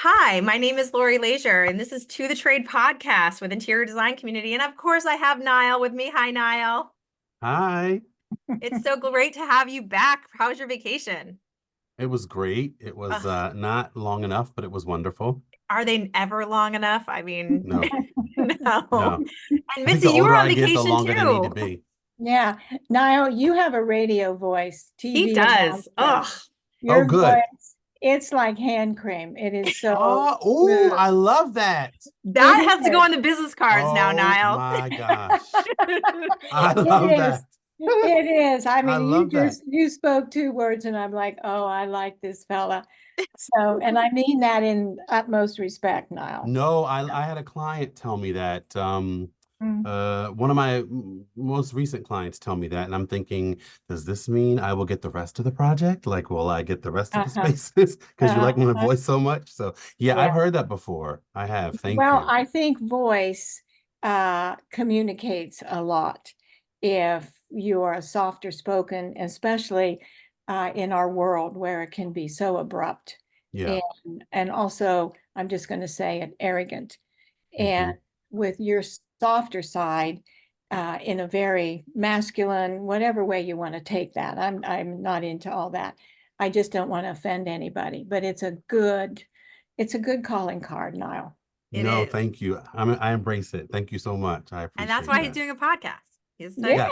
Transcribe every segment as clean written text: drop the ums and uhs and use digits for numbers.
Hi, my name is Laurie Laizure, and this is To the Trade podcast with interior design community. And of course, I have Nile with me. Hi, Nile. Hi. It's so great to have you back. How was your vacation? It was great. It was Ugh, not long enough, but it was wonderful. are they ever long enough? I mean, No, no. no. And I think Mitzi, the you were older on I get, the vacation longer they need to too. be. Yeah. Niall, you have a radio voice, He TV does. announcer. Ugh, Oh, Your good. voice, it's like hand cream. It is so Oh, smooth. I love that. that It has to go is. on the business cards now, Oh Nile. my gosh. I love It that. is. It is. I I mean, you love that. just you spoke two words and I'm like, oh, I like this fella. So, and I mean that in utmost respect, Niall. No, I had a client tell me that. Mm. One of my most recent clients tell me that, and I'm thinking, does this mean I will get the rest of the project? Like, will I get the rest of the Uh-huh. spaces? Because you like my Uh-huh. voice so much. So yeah, I've Yeah. heard that before. I have. Thank Well, you. I think voice communicates a lot if you are softer spoken, especially in our world where it can be so abrupt. Yeah. And also, I'm just going to say it, arrogant. And Hmm. with your softer side, in a very masculine, whatever way you want to take that. I'm not into all that. I just don't want to offend anybody, but it's a good calling card, Niall. It No, is. thank you. I embrace it. Thank you so much. I And that's appreciate why he's that. doing a podcast. He's Yes.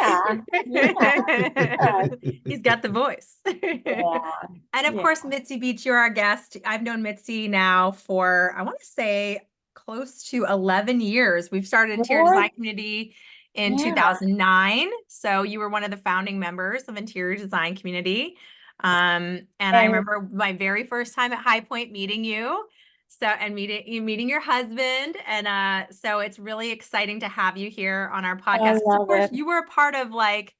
Yeah, yeah, uh, he's got the voice. yeah, And of yeah. course, Mitzi Beach, you're our guest. I've known Mitzi now for, I want to say, close to 11 years. We've started Interior More, Design Community in yeah. 2009. So you were one of the founding members of Interior Design Community. And I And remember my very first time at High Point meeting you. So, and meeting your husband. And so it's really exciting to have you here on our I podcast. Because of love course it. you were a part of like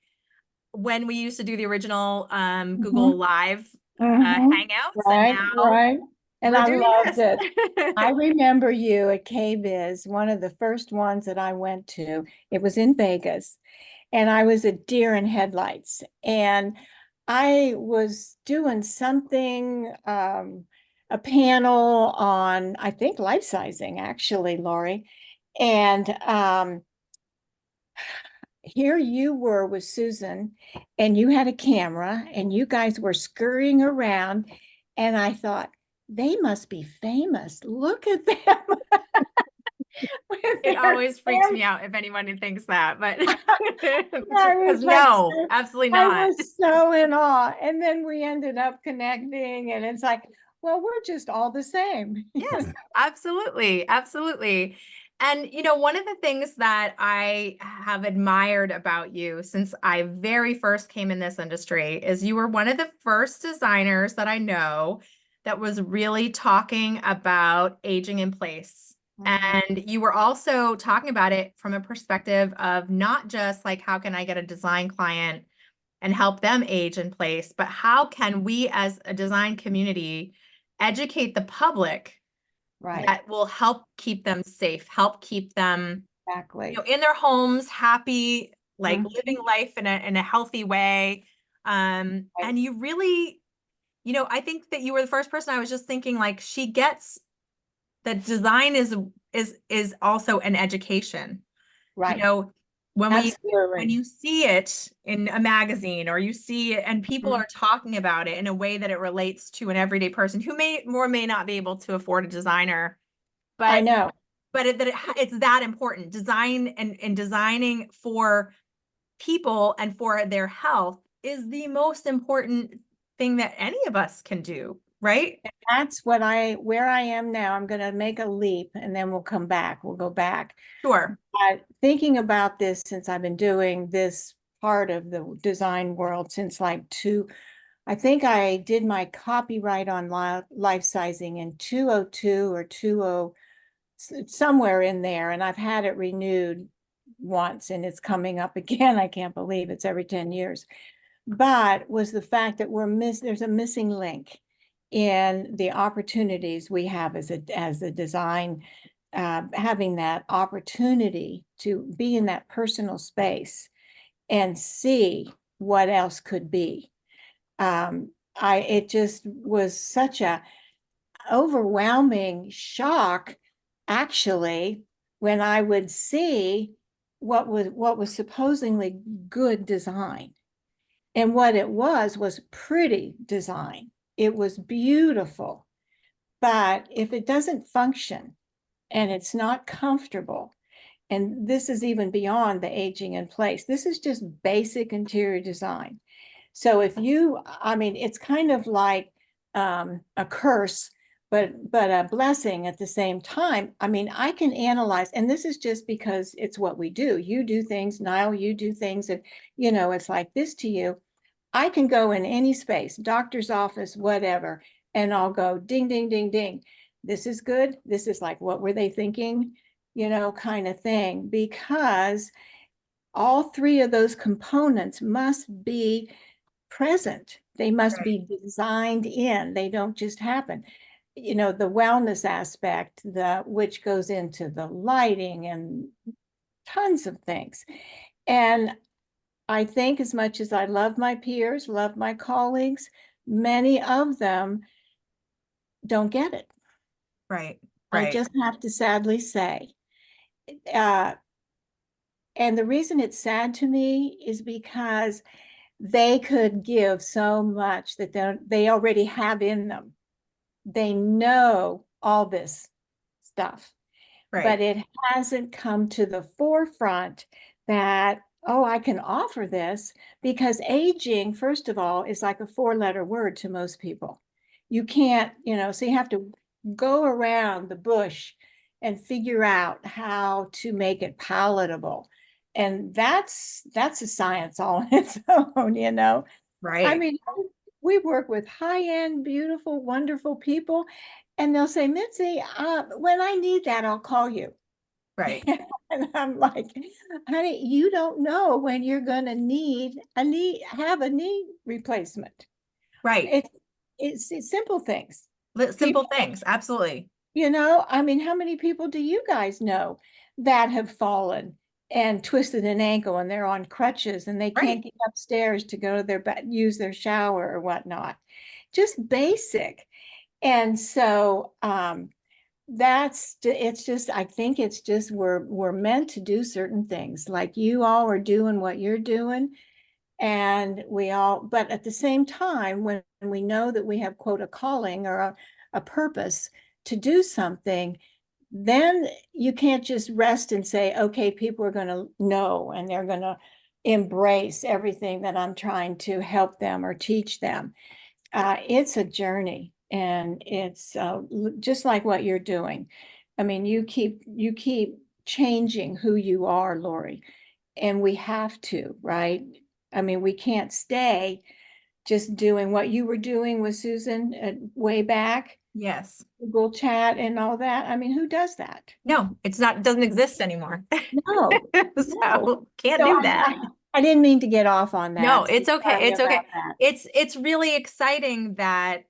when we used to do the original Hmm. Google Live Hmm. hangouts, and Right, now right. And we're I doing loved this. it. I remember you at KBiz, one of the first ones that I went to. It was in Vegas, and I was a deer in headlights. And I was doing something, a panel on, I think, life sizing, actually, Laurie. And here you were with Susan, and you had a camera, and you guys were scurrying around. And I thought, they must be famous. Look at them with It their always freaks camera. me out if anyone thinks that, but I because was like, no, absolutely I not. was so in awe. And then we ended up connecting, and it's like, well, we're just all the same. Yes, absolutely. Absolutely. And, one of the things that I have admired about you since I very first came in this industry is you were one of the first designers that I know that was really talking about aging in place. Mhm. And you were also talking about it from a perspective of not just like, how can I get a design client and help them age in place, but how can we as a design community educate the public Right, that will help keep them safe, help keep them, exactly. in their homes, happy, like living Mhm. life in a healthy way. Right, And you really, I think that you were the first person I was just thinking like she gets that design is also an education. You right. know, when we when Absolutely. you see it in a magazine or you see it and people Mhm. are talking about it in a way that it relates to an everyday person who may not be able to afford a designer, I but know. it's that important. Design and designing for people and for their health is the most important thing that any of us can do, right? That's where I am now. I'm going to make a leap and then we'll come back. We'll go back. Sure. Thinking about this since I've been doing this part of the design world since I think I did my copyright on life sizing in 202 or 20, somewhere in there. And I've had it renewed once and it's coming up again. I can't believe it's every 10 years. But was the fact that there's a missing link in the opportunities we have as a design, having that opportunity to be in that personal space and see what else could be. It just was such a overwhelming shock, actually, when I would see what was supposedly good design. And what it was pretty design. It was beautiful. But if it doesn't function and it's not comfortable, and this is even beyond the aging in place, this is just basic interior design. So if you, I mean, it's kind of like a curse, but a blessing at the same time. I mean, I can analyze, and this is just because it's what we do. You do things, Nile, you do things, and it's like this to you. I can go in any space, doctor's office, whatever, and I'll go ding, ding, ding, ding. This is good. This is like, what were they thinking? Kind of thing, because all three of those components must be present. They must Right. be designed in. They don't just happen. The wellness aspect, which goes into the lighting and tons of things. And I think as much as I love my peers, love my colleagues, many of them don't get it. Right. I Right. just have to sadly say. Uh, and the reason it's sad to me is because they could give so much that they already have in them. They know all this stuff, but Right. it hasn't come to the forefront that, oh, I can offer this, because aging, first of all, is like a four-letter word to most people. You can't, so you have to go around the bush and figure out how to make it palatable. And that's a science all on its own. I Right. mean, we work with high-end, beautiful, wonderful people, and they'll say, Mitzi, when I need that, I'll call you. Right. And I'm like, honey, you don't know when you're going to have a knee replacement. Right. It's simple things. Simple People, things. Absolutely. I mean, how many people do you guys know that have fallen and twisted an ankle and they're on crutches and they Right. can't get upstairs to go to use their shower or whatnot? Just basic. And so it's just, I think it's just, we're meant to do certain things, like you all are doing what you're doing. And but at the same time, when we know that we have, quote, a calling or a purpose to do something, then you can't just rest and say, okay, people are going to know and they're going to embrace everything that I'm trying to help them or teach them. It's a journey, and it's just like what you're doing. I mean, you keep changing who you are, Laurie, and we have to, right? I mean, we can't stay just doing what you were doing with Susan way back, Yes. Google Chat and all that. I mean, who does that? No, it's not, it doesn't exist anymore. No, no. So can't So do that. I didn't mean to get off on No, that. So it's okay. sorry It's okay. about that. It's really exciting that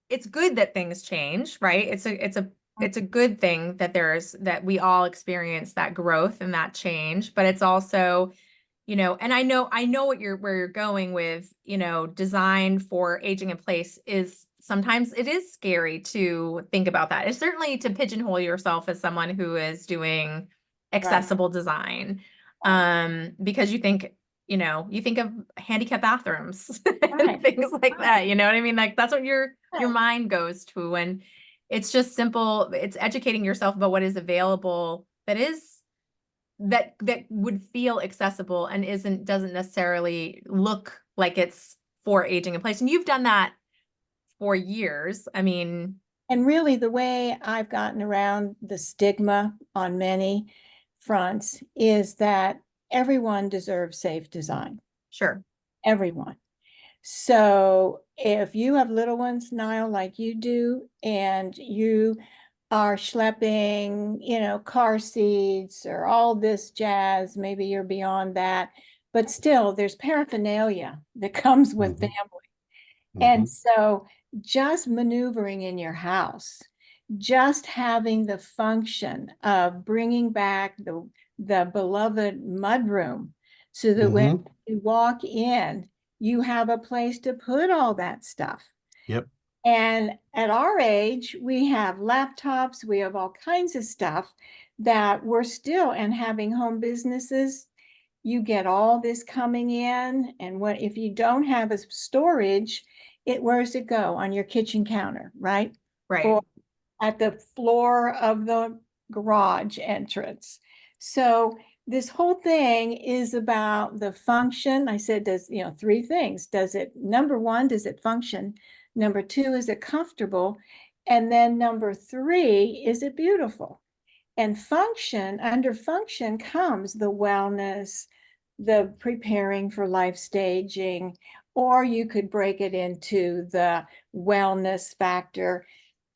it's good that things change, right? It's a good thing that that we all experience that growth and that change, but it's also, and I know where you're going with, design for aging in place is sometimes it is scary to think about that. It's certainly to pigeonhole yourself as someone who is doing Right, accessible design. right, Because you think of handicap bathrooms and right, things like right, that. You know what I mean? Like that's what your right. mind goes to. And it's just simple. It's educating yourself about what is available that would feel accessible and doesn't necessarily look like it's for aging in place. And you've done that for years. I mean, And really, the way I've gotten around the stigma on many fronts is that everyone deserves safe design. sure. Everyone. So if you have little ones, Niall, like you do, and you are schlepping, car seats or all this jazz, maybe you're beyond that, but still there's paraphernalia that comes with Hmm. family. Hmm. And so just maneuvering in your house, just having the function of bringing back the beloved mudroom so that when Hmm. you walk in, you have a place to put all that stuff. Yep. And at our age, we have laptops, we have all kinds of stuff that we're still, and having home businesses, you get all this coming in. And what if you don't have a storage, where does it go? On your kitchen counter, right? Right. Or at the floor of the garage entrance. So this whole thing is about the function. I said, does, three things. Number one, does it function? Number two, is it comfortable? And then number three, is it beautiful? And under function comes the wellness, the preparing for life staging, or you could break it into the wellness factor.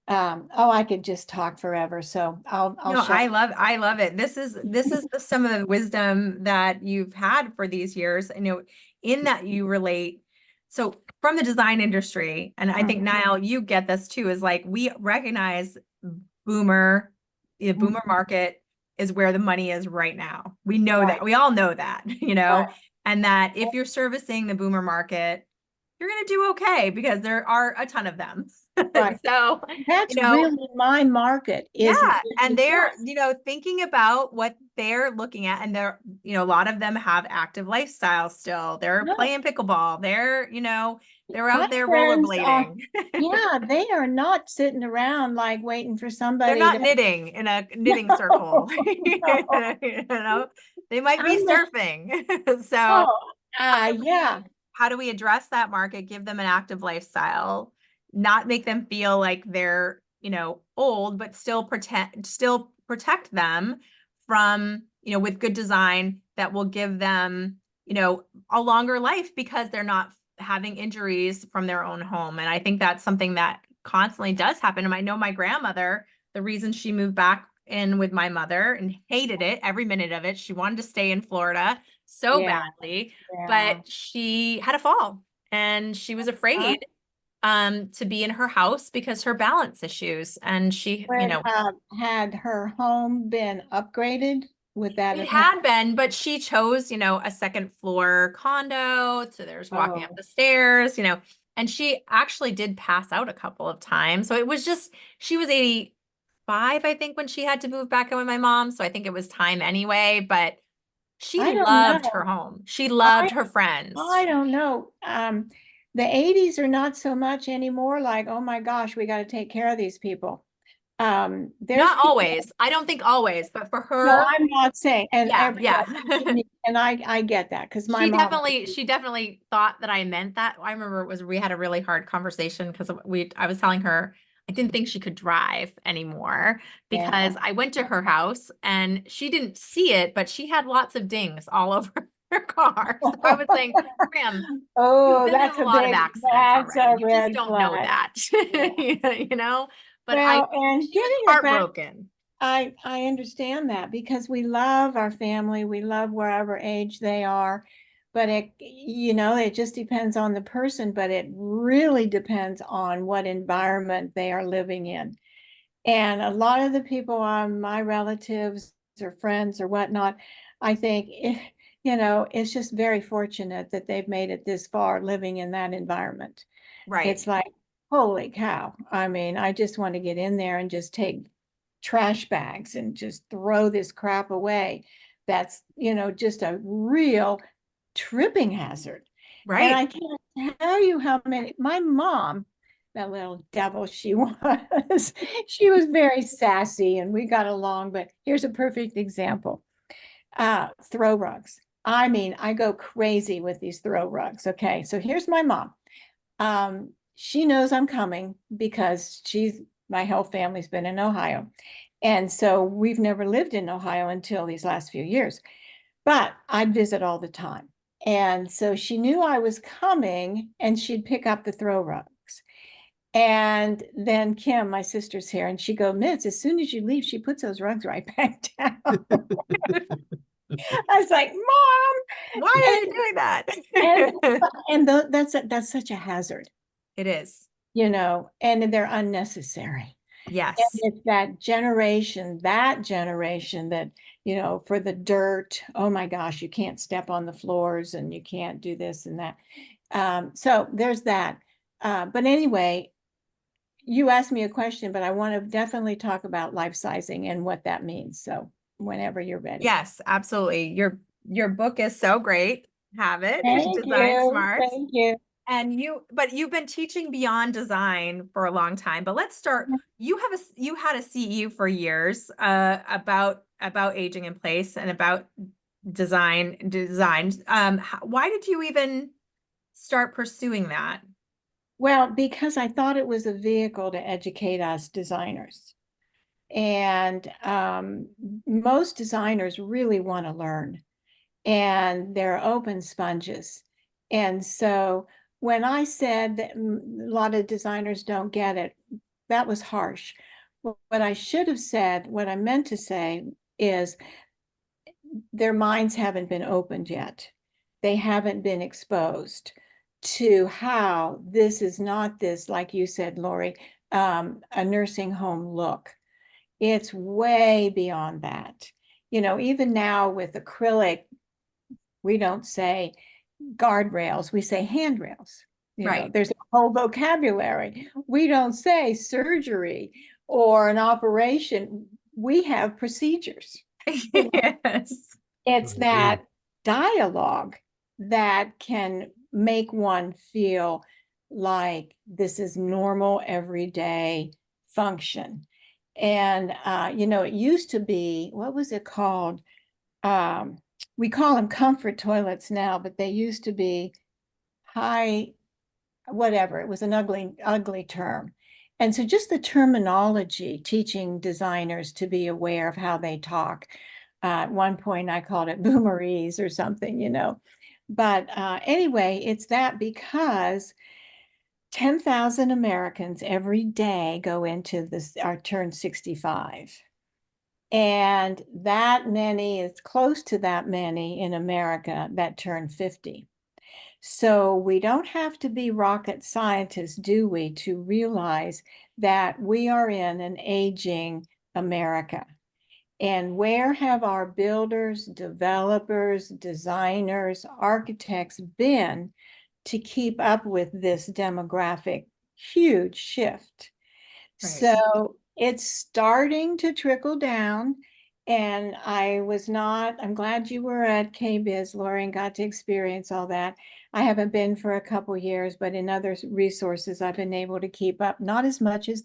I could just talk forever, so I'll No, shut. I love it. This is some of the wisdom that you've had for these years, in that you relate. So from the design industry, and I think Niall, you get this too, is like we recognize boomer, the boomer market is where the money is right now. We know Right, that. We all know that, right, and that if you're servicing the boomer market, you're going to do okay because there are a ton of them. right. So, That's really my market, yeah, is and they're, yes. thinking about what they're looking at, and they're, a lot of them have active lifestyles still. They're No, playing pickleball. They're my out there friends are, rollerblading. yeah, they are not sitting around like waiting for They're somebody not to, knitting in a knitting circle. no, no. They might be I'm the, surfing. So oh, yeah, how do we address that market, give them an active lifestyle, not make them feel like they're, old, but still protect them from, with good design that will give them, a longer life because they're not having injuries from their own home. And I think that's something that constantly does happen. And I know my grandmother, the reason she moved back in with my mother and hated it, every minute of it, she wanted to stay in Florida so yeah, badly, yeah. but she had a fall and she was Huh? afraid to be in her house because her balance issues, and she, Had her home been upgraded? Would that it have helped? had been, but she chose, a second floor condo, so there's walking up Oh, the stairs, and she actually did pass out a couple of times. So it was just, she was 85, I think, when she had to move back in with my mom, so I think it was time anyway, but she I don't loved her know. home. She I loved her I friends. don't know. The 80s are not so much anymore like, oh my gosh, we got to take care of these people. There's Not people, always. I don't think always, but for no, her, I'm not saying, and yeah, yeah. and I get that because my She mom, definitely, she definitely thought that I meant that. I remember we had a really hard conversation because I was telling her I didn't think she could drive anymore yeah. because I went to her house and she didn't see it, but she had lots of dings all over her car. So I was saying, Graham, you've Oh, been in a lot of accidents that's already. a You just red don't know flag. that, Yeah. but Well, and she was getting it back, heartbroken. I understand that because we love our family, we love wherever age they are, but it just depends on the person, but it really depends on what environment they are living in. And a lot of the people, my relatives or friends or whatnot, I think, it's just very fortunate that they've made it this far living in that environment. Right, It's like, holy cow. I mean, I just want to get in there and just take trash bags and just throw this crap away. That's, just a real tripping hazard. And right. I can't tell you how many, my mom, that little devil she was, she was very sassy and we got along. But here's a perfect example. Throw rugs. I mean, I go crazy with these throw rugs. Okay, so here's my mom. She knows I'm coming because my whole family's been in Ohio. And so we've never lived in Ohio until these last few years, but I'd visit all the time. And so she knew I was coming and she'd pick up the throw rugs. And then Kim, my sister's here, and she go, Mitz, as soon as you leave, she puts those rugs right back down. I was like, Why Mom, are you doing that? and that's such a hazard, It is. and they're unnecessary. And Yes. it's that generation that, for the dirt, oh my gosh, you can't step on the floors and you can't do this and that. So there's that. But anyway, you asked me a question, but I want to definitely talk about life sizing and what that means. So whenever you're ready. Yes, absolutely. Your book is so great. Have it. Thank Design you. Smarts. Thank you. And but you've been teaching beyond design for a long time. But let's start. You had a CEU for years about aging in place and about design. Why did you even start pursuing that? Well, because I thought it was a vehicle to educate us designers. And most designers really want to learn, and they're open sponges. And so when I said that a lot of designers don't get it, that was harsh. What I should have said, what I meant to say is their minds haven't been opened yet. They haven't been exposed to how this is not this, like you said, Laurie, a nursing home look. It's way beyond that. You know, even now with acrylic, we don't say guardrails, we say handrails. You know, Right. there's a whole vocabulary. We don't say surgery or an operation. We have procedures. You know, Yes. it's I agree. that dialogue that can make one feel like this is normal everyday function. And you know, it used to be, what was it called? We call them comfort toilets now, but they used to be high, whatever. It was an ugly term. And so just the terminology, teaching designers to be aware of how they talk. At one point, I called it boomerese or something, you know. But anyway, it's that because 10,000 Americans every day go into this, are turned 65. And that many, is close to that many in America that turn 50. So we don't have to be rocket scientists, do we, to realize that we are in an aging America. And where have our builders, developers, designers, architects been to keep up with this demographic huge shift? Right. So it's starting to trickle down. And I'm glad you were at KBIS, Laurie, and got to experience all that. I haven't been for a couple years, but in other resources, I've been able to keep up, not as much as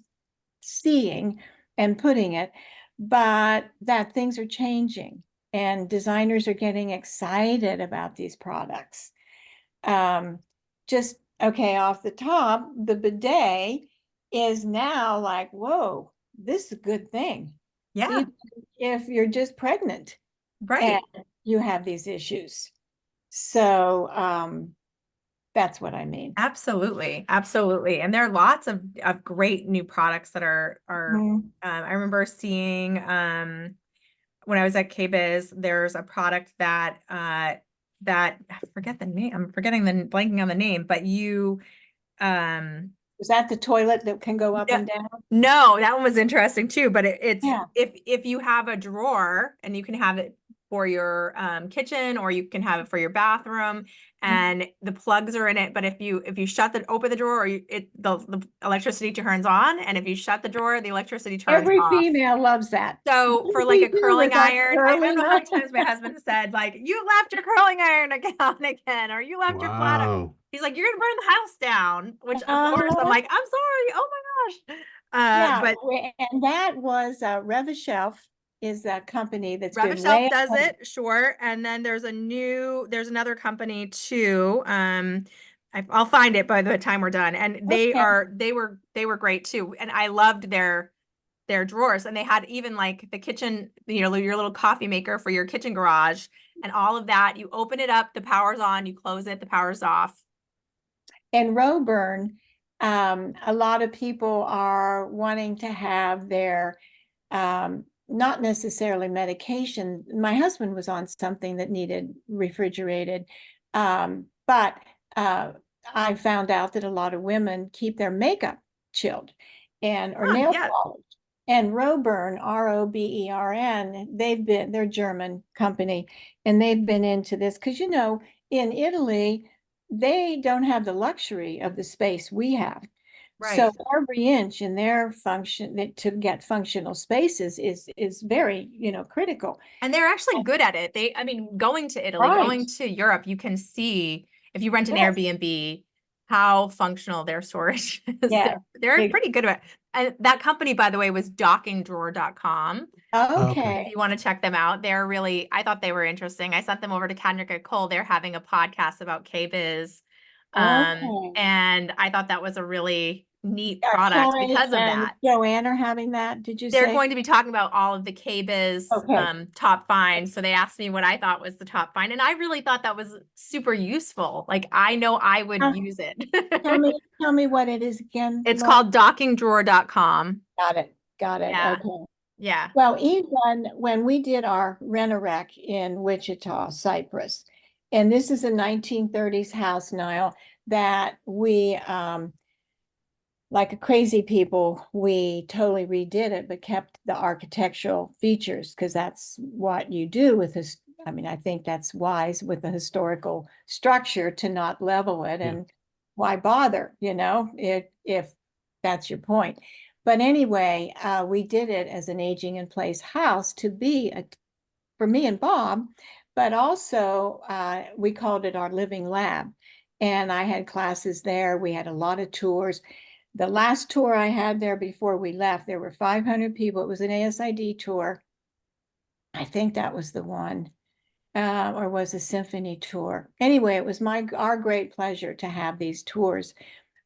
seeing and putting it, but that things are changing and designers are getting excited about these products. Just okay, off the top, the bidet is now like, whoa, this is a good thing. Yeah. Even if you're just pregnant and Right. you have these issues. So that's what I mean. Absolutely. Absolutely. And there are lots of great new products that Mhm. I remember seeing when I was at KBIS, there's a product that I forget the name. I'm forgetting blanking on the name, but um Is that the toilet that can go up no, and down? no, that one was interesting too, but it's Yeah. if you have a drawer and you can have it for your kitchen or you can have it for your bathroom and the plugs are in it, but if you open the drawer or the electricity turns on, and if you shut the drawer, the electricity turns Every off. female loves that. So What for do like we a do curling with our iron, I don't curling know how many iron? times my husband said, like, you left your curling iron on again, or you left your flat iron. Wow. He's like, you're gonna burn the house down, which of course I'm Uh-huh. like, I'm sorry. Oh my gosh. Yeah, But and that was Revishelf is that company that's been Revishelf way does ahead. it, sure. And then there's another company too. I'll find it by the time we're done. And Okay. they were great too. And I loved their drawers. And they had even like the kitchen, your little coffee maker for your kitchen garage and all of that. You open it up, the power's on, you close it, the power's off. And Roburn, a lot of people are wanting to have their not necessarily medication. My husband was on something that needed refrigerated, but I found out that a lot of women keep their makeup chilled and or Huh, nail yeah. polish. And Roburn, Robern, they're a German company, and they've been into this because you know in Italy they don't have the luxury of the space we have. So Right. every inch in their function to get functional spaces is very, critical. And they're actually good at it. I mean, going to Italy, Right. going to Europe, you can see if you rent an Yes. Airbnb how functional their storage is. Yeah. They're pretty good at it. And that company, by the way, was dockingdrawer.com. Okay. If Okay. you want to check them out, I thought they were interesting. I sent them over to Kendrick and Cole. They're having a podcast about K-Biz. Okay. And I thought that was a really neat product Kelly because of and that. Joanne are having that, did you They're say? going to be talking about all of the K-Biz Okay. top finds. So they asked me what I thought was the top find, and I really thought that was super useful. Like I know I would Uh, use it. tell me what it is again, It's Laura. called dockingdrawer.com. Got it. Got it. Yeah. Okay. Yeah. Well, even when we did our rent-a-wreck in Wichita, Cyprus, and this is a 1930s house, Nile, that we, like a crazy people, we totally redid it, but kept the architectural features because that's what you do with this. I mean, I think that's wise with the historical structure to not level it, Yeah. and why bother, if that's your point. But anyway, we did it as an aging in place house to be for me and Bob, but also we called it our living lab. And I had classes there. We had a lot of tours. The last tour I had there before we left, there were 500 people. It was an ASID tour. I think that was the one, or was a symphony tour. Anyway, it was our great pleasure to have these tours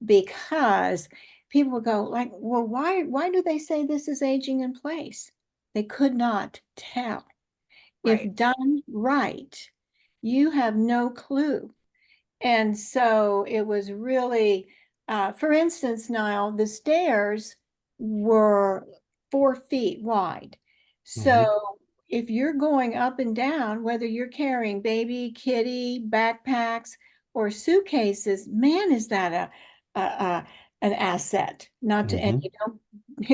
because people would go like, well, why do they say this is aging in place? They could not tell. Right. If done right, you have no clue. And so it was really, for instance, Niall, the stairs were 4 feet wide. Hmm. So if you're going up and down, whether you're carrying baby, kitty, backpacks, or suitcases, man, is that an asset. Not to, and Hmm. you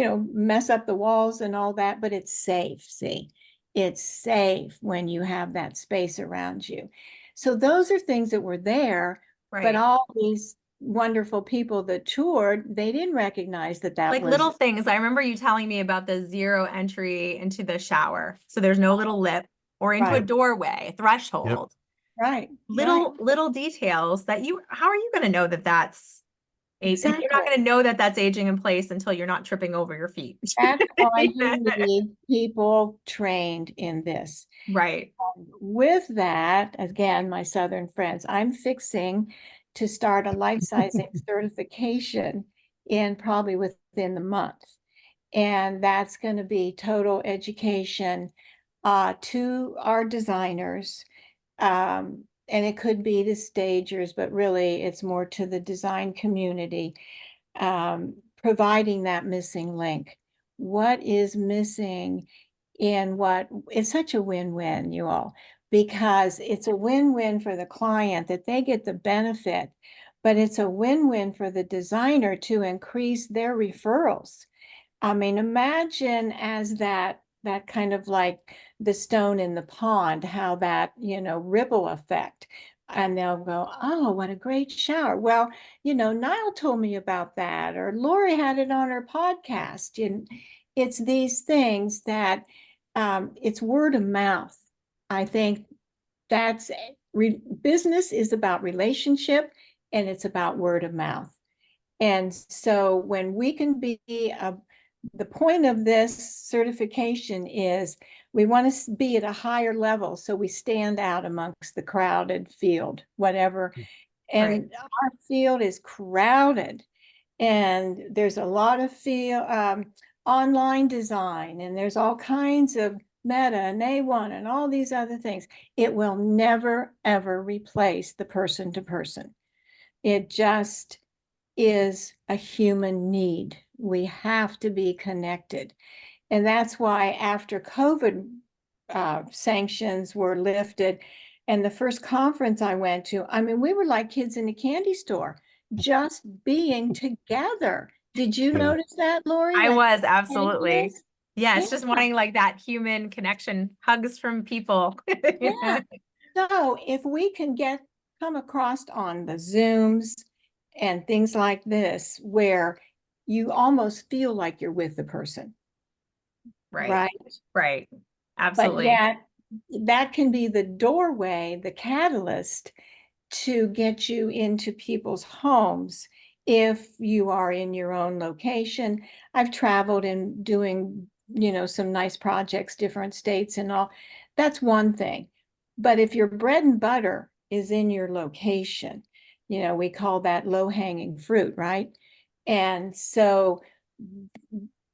don't, mess up the walls and all that, but it's safe. See, it's safe when you have that space around you. So those are things that were there, but Right. all these wonderful people that toured, they didn't recognize that that Like was little things. I remember you telling me about the zero entry into the shower. So there's no little lip or into a right, doorway, a Yep. threshold. right, right. Little details that how are you going to know that that's you're not Exactly. going to know that that's aging in place until you're not tripping over your feet. That's why you need people trained in this. Right. With that, again, my Southern friends, I'm fixing to start a life sizing certification in probably within the month. And that's going to be total education to our designers. And it could be the stagers, but really it's more to the design community, providing that missing link. What is missing in what it's such a win-win, you all, because it's a win-win for the client that they get the benefit, but it's a win-win for the designer to increase their referrals. I mean, imagine as that kind of like the stone in the pond, how that, ripple effect. And they'll go, oh, what a great shower. Well, Nile told me about that, or Lori had it on her podcast. And it's these things that it's word of mouth. I think that's business is about relationship and it's about word of mouth. And so when we can be the point of this certification is we want to be at a higher level so we stand out amongst the crowded field, whatever. Right. And our field is crowded and there's a lot of online design and there's all kinds of Meta and A1 and all these other things. It will never, ever replace the person to person. It just is a human need. We have to be connected. And that's why after COVID sanctions were lifted, and the first conference I went to, I mean, we were like kids in a candy store, just being together. Did you Yeah. notice that, Lori, I when was you came to absolutely. this? Yeah, Yeah, it's just wanting like that human connection, hugs from people. yeah. So if we can come across on the Zooms and things like this, where you almost feel like you're with the person, Right. right? Right. But Absolutely. yet that can be the doorway, the catalyst to get you into people's homes if you are in your own location. I've traveled and doing, some nice projects, different states and all. That's one thing. But if your bread and butter is in your location, we call that low-hanging fruit, right? And so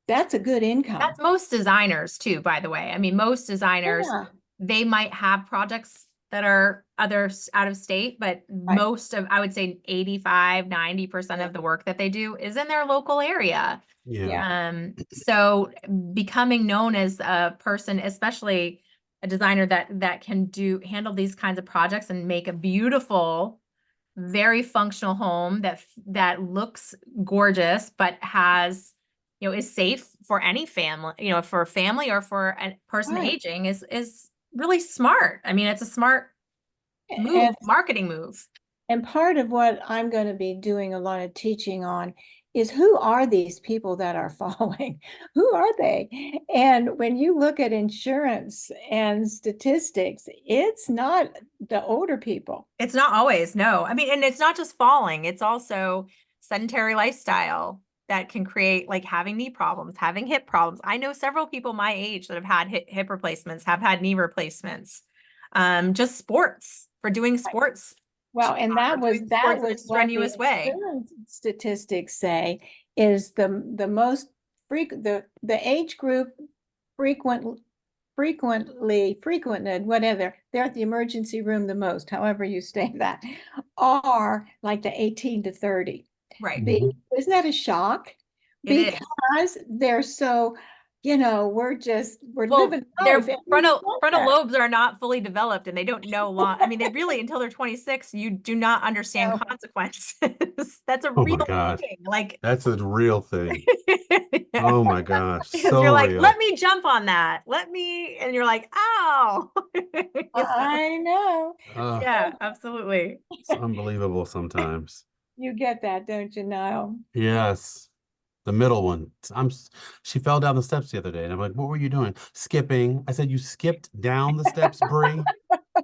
that's a good income. That's most designers too, by the way. I mean, most designers, Yeah, they might have projects that are others out of state, but right. most of, I would say 85, 90% Yeah, of the work that they do is in their local area. Yeah. yeah. So becoming known as a person, especially a designer that can handle these kinds of projects and make a beautiful, very functional home that looks gorgeous, but has, is safe for any family, for a family or for a person Right. aging is really smart. I mean, it's a smart move, And marketing move. And part of what I'm going to be doing a lot of teaching on is who are these people that are falling? Who are they? And when you look at insurance and statistics, it's not the older people. It's not always, no. I mean, and it's not just falling, it's also sedentary lifestyle that can create like having knee problems, having hip problems. I know several people my age that have had hip replacements, have had knee replacements. Just sports for doing sports, Well, and or that was doing that sports in a was what the strenuous way. insurance statistics say is the most the age group frequented, whatever, they're at the emergency room the most, however you say that, are like the 18 to 30. Right. Mhm. Isn't that a shock? It is. Because they're so, we're Well, living life their and we want frontal that. lobes are not fully developed and they don't know long. I mean, they really, until they're 26, you do not understand So, consequences. That's a Oh real my gosh. thing. Like, That's a real thing. yeah. Oh my gosh. Because So you're like, let real. me jump on that. Let me, and you're like, ow. I know. Yeah, absolutely. It's unbelievable sometimes. You get that, don't you, Nile? Yes. The middle one. She fell down the steps the other day, and I'm like, what were you doing? Skipping. I said, you skipped down the steps, Bree?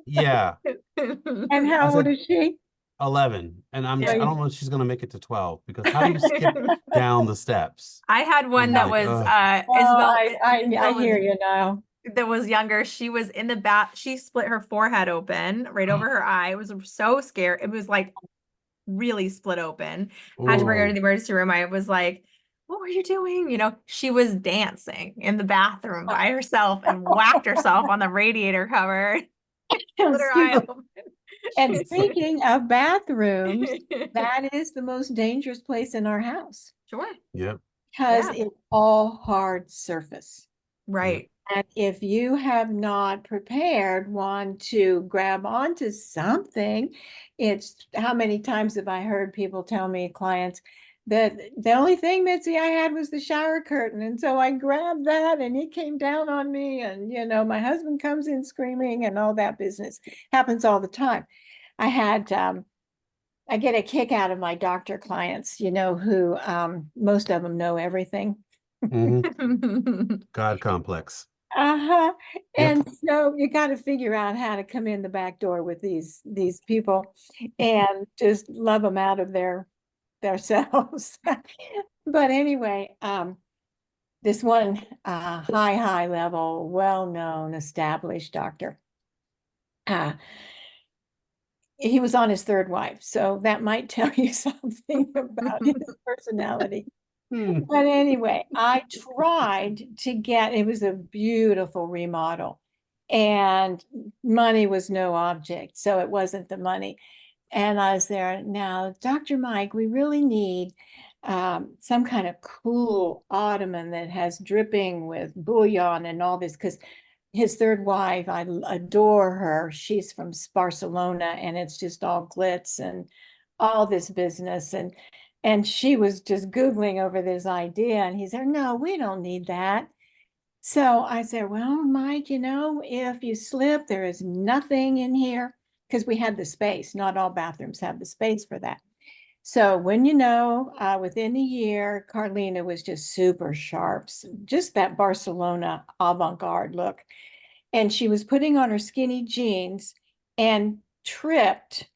Yeah. And I how old said is she? 11. And I Yeah. don't know if she's gonna make it to 12 because how do you skip down the steps? I had one I'm that like, was Well, Isabel. I Isabel was hear you now. that was younger. She was in the bath. She split her forehead open right over her eye. It was so scared. It was like really split open. Had to bring her to oh, the emergency room. I was like, what were you doing? She was dancing in the bathroom by herself and whacked herself on the radiator cover. Split her Excuse eye me. open. And speaking of bathrooms, that is the most dangerous place in our house Sure. yep, because Yeah. it's all hard surface. yep. Right. And if you have not prepared one to grab onto something, it's how many times have I heard people tell me, clients, that the only thing, Mitzi, I had was the shower curtain. And so I grabbed that and it came down on me. And, my husband comes in screaming and all that business happens all the time. I had, I get a kick out of my doctor clients, who most of them know everything. hmm God complex. Uh-huh. Yep. And so you got to figure out how to come in the back door with these people and just love them out of their selves. But anyway, this one high level, well-known, established doctor. Uh, he was on his third wife, so that might tell you something about his personality. Hmm. But anyway, I tried to get, it was a beautiful remodel and money was no object. So it wasn't the money. And I was there now, Dr. Mike, we really need some kind of cool ottoman that has dripping with bouillon and all this, because his third wife, I adore her. She's from Barcelona and it's just all glitz and all this business. And she was just Googling over this idea. And he said, no, we don't need that. So I said, well, Mike, if you slip, there is nothing in here because we had the space. Not all bathrooms have the space for that. So when you know, within a year, Carlina was just super sharp, just that Barcelona avant-garde look. And she was putting on her skinny jeans and tripped,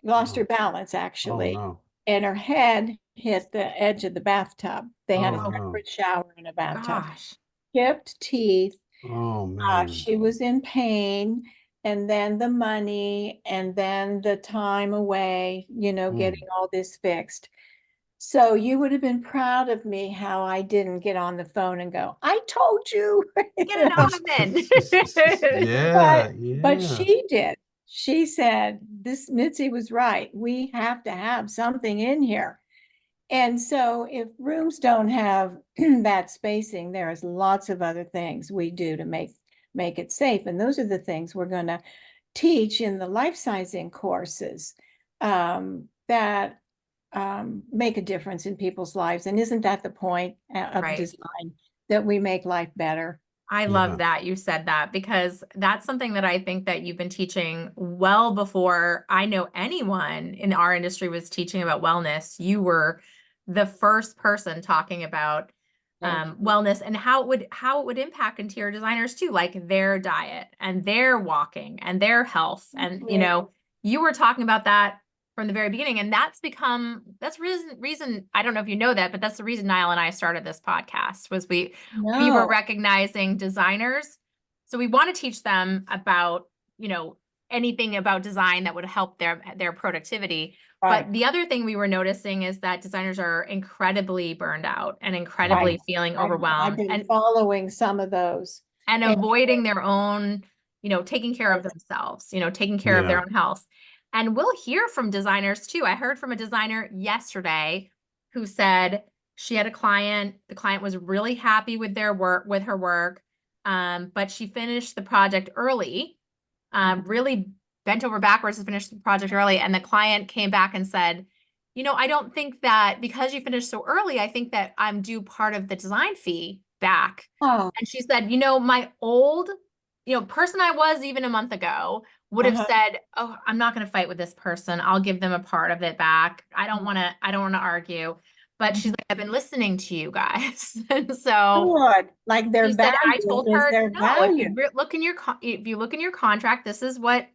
lost her Oh, balance oh actually, no. and her head hit the edge of the bathtub. They had a Oh Oh no. separate shower in a bathtub. gosh. Chipped teeth. Oh man. She was in pain, and then the money, and then the time away, Mm. getting all this fixed. So you would have been proud of me how I didn't get on the phone and go, I told you. Get an oven. But Yeah, but yeah. she did. She said, this Mitzi was right. We have to have something in here. And so if rooms don't have that spacing, there's lots of other things we do to make it safe. And those are the things we're going to teach in the life sizing courses, that make a difference in people's lives. And isn't that the point of Right. design, that we make life better? I love Yeah. that you said that because that's something that I think that you've been teaching well before I know anyone in our industry was teaching about wellness. You were the first person talking about Thank you. wellness and how it would impact interior designers too, like their diet and their walking and their health. And you were talking about that from the very beginning, and that's reason I don't know if you know that, but that's the reason Nile and I started this podcast. Was we were No, recognizing designers. So we want to teach them about, anything about design that would help their productivity. right, But the other thing we were noticing is that designers are incredibly burned out and right. incredibly feeling I've overwhelmed been following some of those. and And avoiding their own, taking care of themselves, taking care of their Yeah. own health. And we'll hear from designers too. I heard from a designer yesterday who said she had a client. The client was really happy with their work, with her work, but she finished the project early, really bent over backwards to finish the project early. And the client came back and said, I don't think that because you finished so early, I think that I'm due part of the design fee back. oh, And she said, my old, person I was even a month ago would have uh-huh. said, oh, I'm not going to fight with this person. I'll give them a part of it back. I don't want to argue. But she's like, I've been listening to you guys. And so Good. Like their she said, I value told is her, their no, value. if you look in your contract, this is what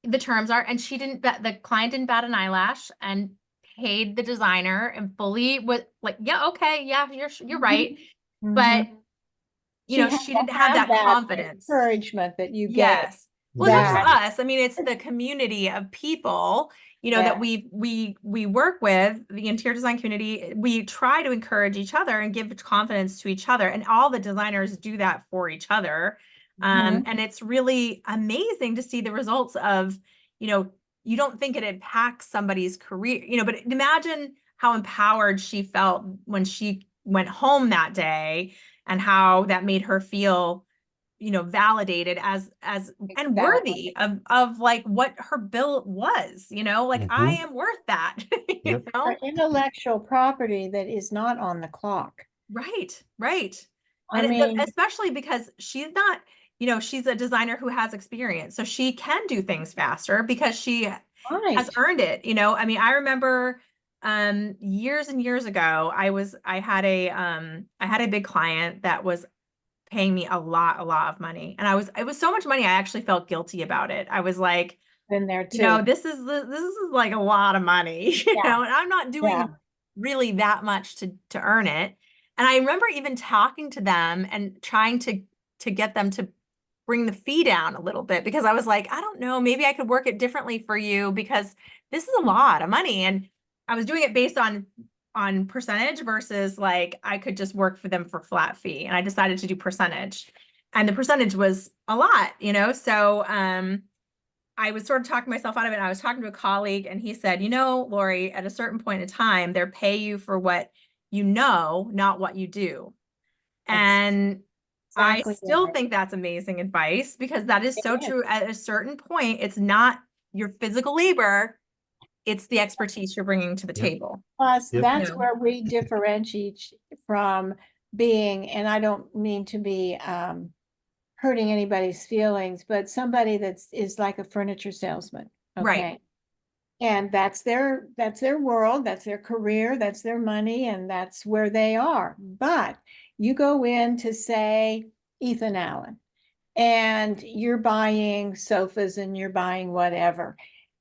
the terms are. And the client didn't bat an eyelash and paid the designer and fully was like, yeah, okay, yeah, you're right. But Mhm. She had she to didn't have have that that confidence. encouragement that you gave. Yes. Well, it's not just That Yeah. us. I mean, it's the community of people, that yeah. we work with, the interior design community. We try to encourage each other and give confidence to each other, and all the designers do that for each other. Mhm. And it's really amazing to see the results of, you don't think it impacts somebody's career, but imagine how empowered she felt when she went home that day and how that made her feel, validated as and Exactly. worthy of like what her bill was, like I Hmm. am worth that, you Yep. For know? intellectual property that is not on the clock. Right, right. I And mean, especially because she's not, she's a designer who has experience. So she can do things faster because she has right. earned it, I mean, I remember years and years ago, I had a big client that was paying me a lot of money. And it was so much money, I actually felt guilty about it. I was like, Been there too. this is like a lot of money, Yeah. and I'm not Yeah. doing really that much to earn it. And I remember even talking to them and trying to get them to bring the fee down a little bit because I was like, I don't know, maybe I could work it differently for you because this is a lot of money. And I was doing it based on percentage versus like I could just work for them for flat fee. And I decided to do percentage. And the percentage was a lot, So I was sort of talking myself out of it. I was talking to a colleague and he said, Laurie, at a certain point in time, they're pay you for what you know, not what you do. That's And I exactly still right. think that's amazing advice because that is It so is. true. At a certain point, it's not your physical labor, it's the expertise you're bringing to the Yep. table. Plus, Yep. that's where we differentiate from being, and I don't mean to be hurting anybody's feelings, but somebody is like a furniture salesman. Right. Okay. And that's their world, that's their career, that's their money, and that's where they are. But you go in to say Ethan Allen, and you're buying sofas and you're buying whatever.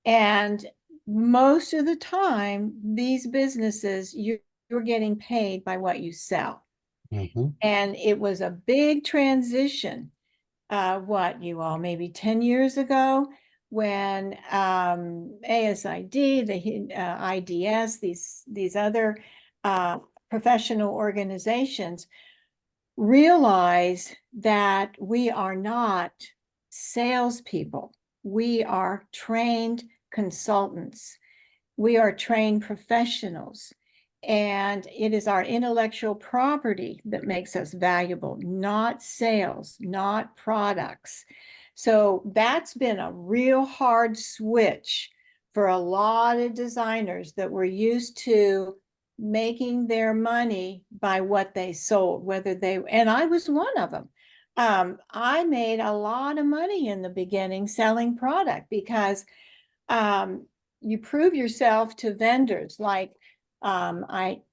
And most of the time, these businesses, you're getting paid by what you sell. Mm-hmm. And it was a big transition, what you all, maybe 10 years ago, when ASID, the IDS, these other professional organizations realize that we are not salespeople. We are trained consultants. We are trained professionals. And it is our intellectual property that makes us valuable, not sales, not products. So that's been a real hard switch for a lot of designers that were used to making their money by what they sold, and I was one of them. I made a lot of money in the beginning selling product because you prove yourself to vendors like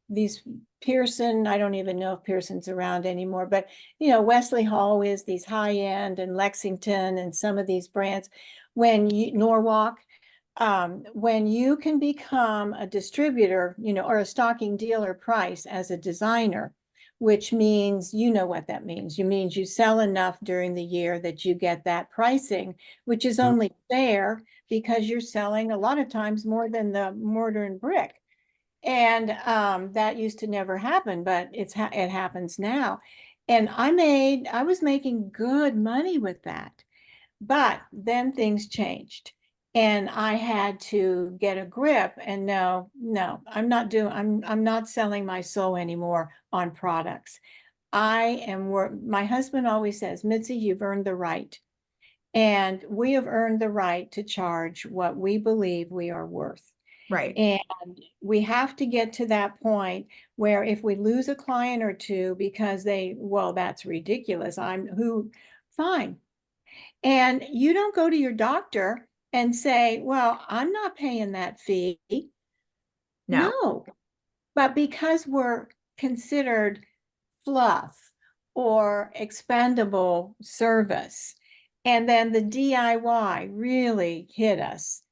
these Pearson, I don't even know if Pearson's around anymore, but Wesley Hall is these high end, and Lexington and some of these brands. Norwalk, when you can become a distributor, or a stocking dealer price as a designer, which means, what that means. You means you sell enough during the year that you get that pricing, which is Yep. only fair because you're selling a lot of times more than the mortar and brick. And that used to never happen, but it happens now. And I was making good money with that. But then things changed. And I had to get a grip and no, I'm not selling my soul anymore on products. My husband always says, Mitzi, you've earned the right. And we have earned the right to charge what we believe we are worth. Right. And we have to get to that point where if we lose a client or two because that's ridiculous. Fine. And you don't go to your doctor and say, well, I'm not paying that fee. No. No, but because we're considered fluff or expendable service, and then the DIY really hit us,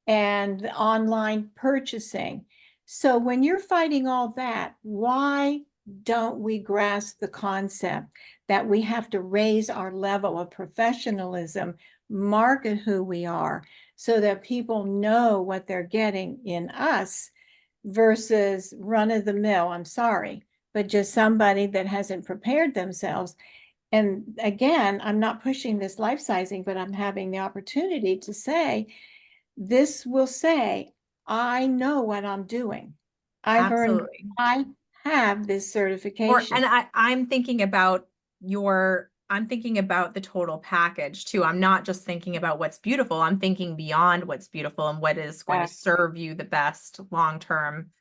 and the online purchasing. So when you're fighting all that, why don't we grasp the concept that we have to raise our level of professionalism, market who we are, so that people know what they're getting in us versus run of the mill, I'm sorry, but just somebody that hasn't prepared themselves. And again, I'm not pushing this life sizing, but I'm having the opportunity to say, this will say, I know what I'm doing. Absolutely. I have this certification. I'm thinking about the total package too. I'm not just thinking about what's beautiful. I'm thinking beyond what's beautiful and what is going to serve you the best long term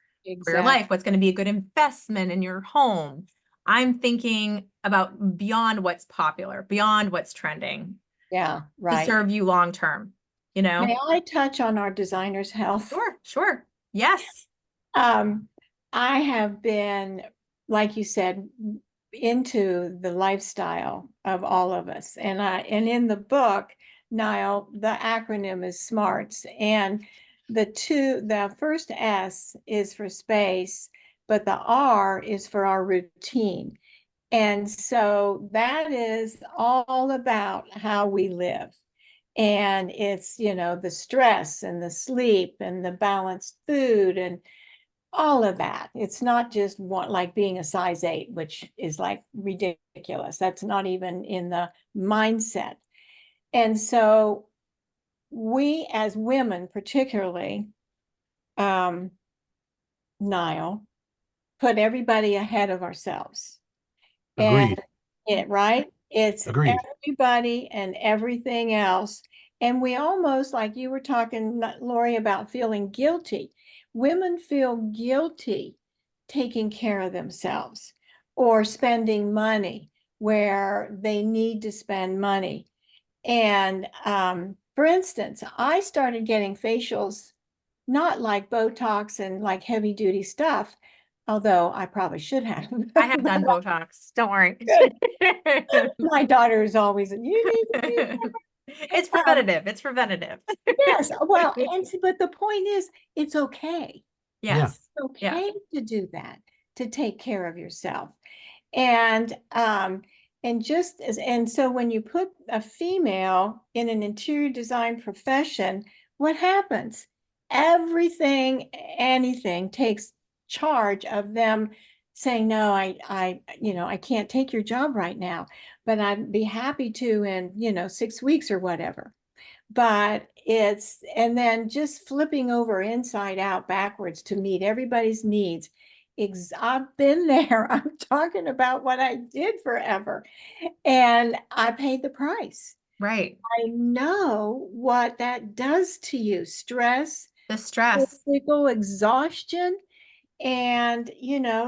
for your life, what's going to be a good investment in your home. I'm thinking about beyond what's popular, beyond what's trending. Yeah, To right. serve you long term, May I touch on our designer's health? Sure. Yes. I have been, like you said, into the lifestyle of all of us. And in the book, Nile, the acronym is SMARTS. And the first S is for space, but the R is for our routine. And so that is all about how we live. And it's, the stress and the sleep and the balanced food and all of that. It's not just like being a size 8, which is like ridiculous. That's not even in the mindset. And so we as women, particularly, Nile, put everybody ahead of ourselves. And Agreed. it's Agreed. everybody and everything else. And we almost, like you were talking, Laurie, about feeling guilty. Women feel guilty taking care of themselves or spending money where they need to spend money. And for instance, I started getting facials not like Botox and like heavy duty stuff, although I probably should have. I have done Botox. Don't worry. My daughter is always, you need to do It's preventative. It's preventative. yes. Well, but the point is, it's okay. Yeah. Yes. It's Yeah. okay to do that, to take care of yourself. And just as, and so when you put a female in an interior design profession, what happens? Everything, anything takes charge of them saying, no, I can't take your job right now, but I'd be happy to in, 6 weeks or whatever. But and then just flipping over inside out backwards to meet everybody's needs. I've been there. I'm talking about what I did forever. And I paid the price. Right. I know what that does to you. Stress, The stress. physical exhaustion. And,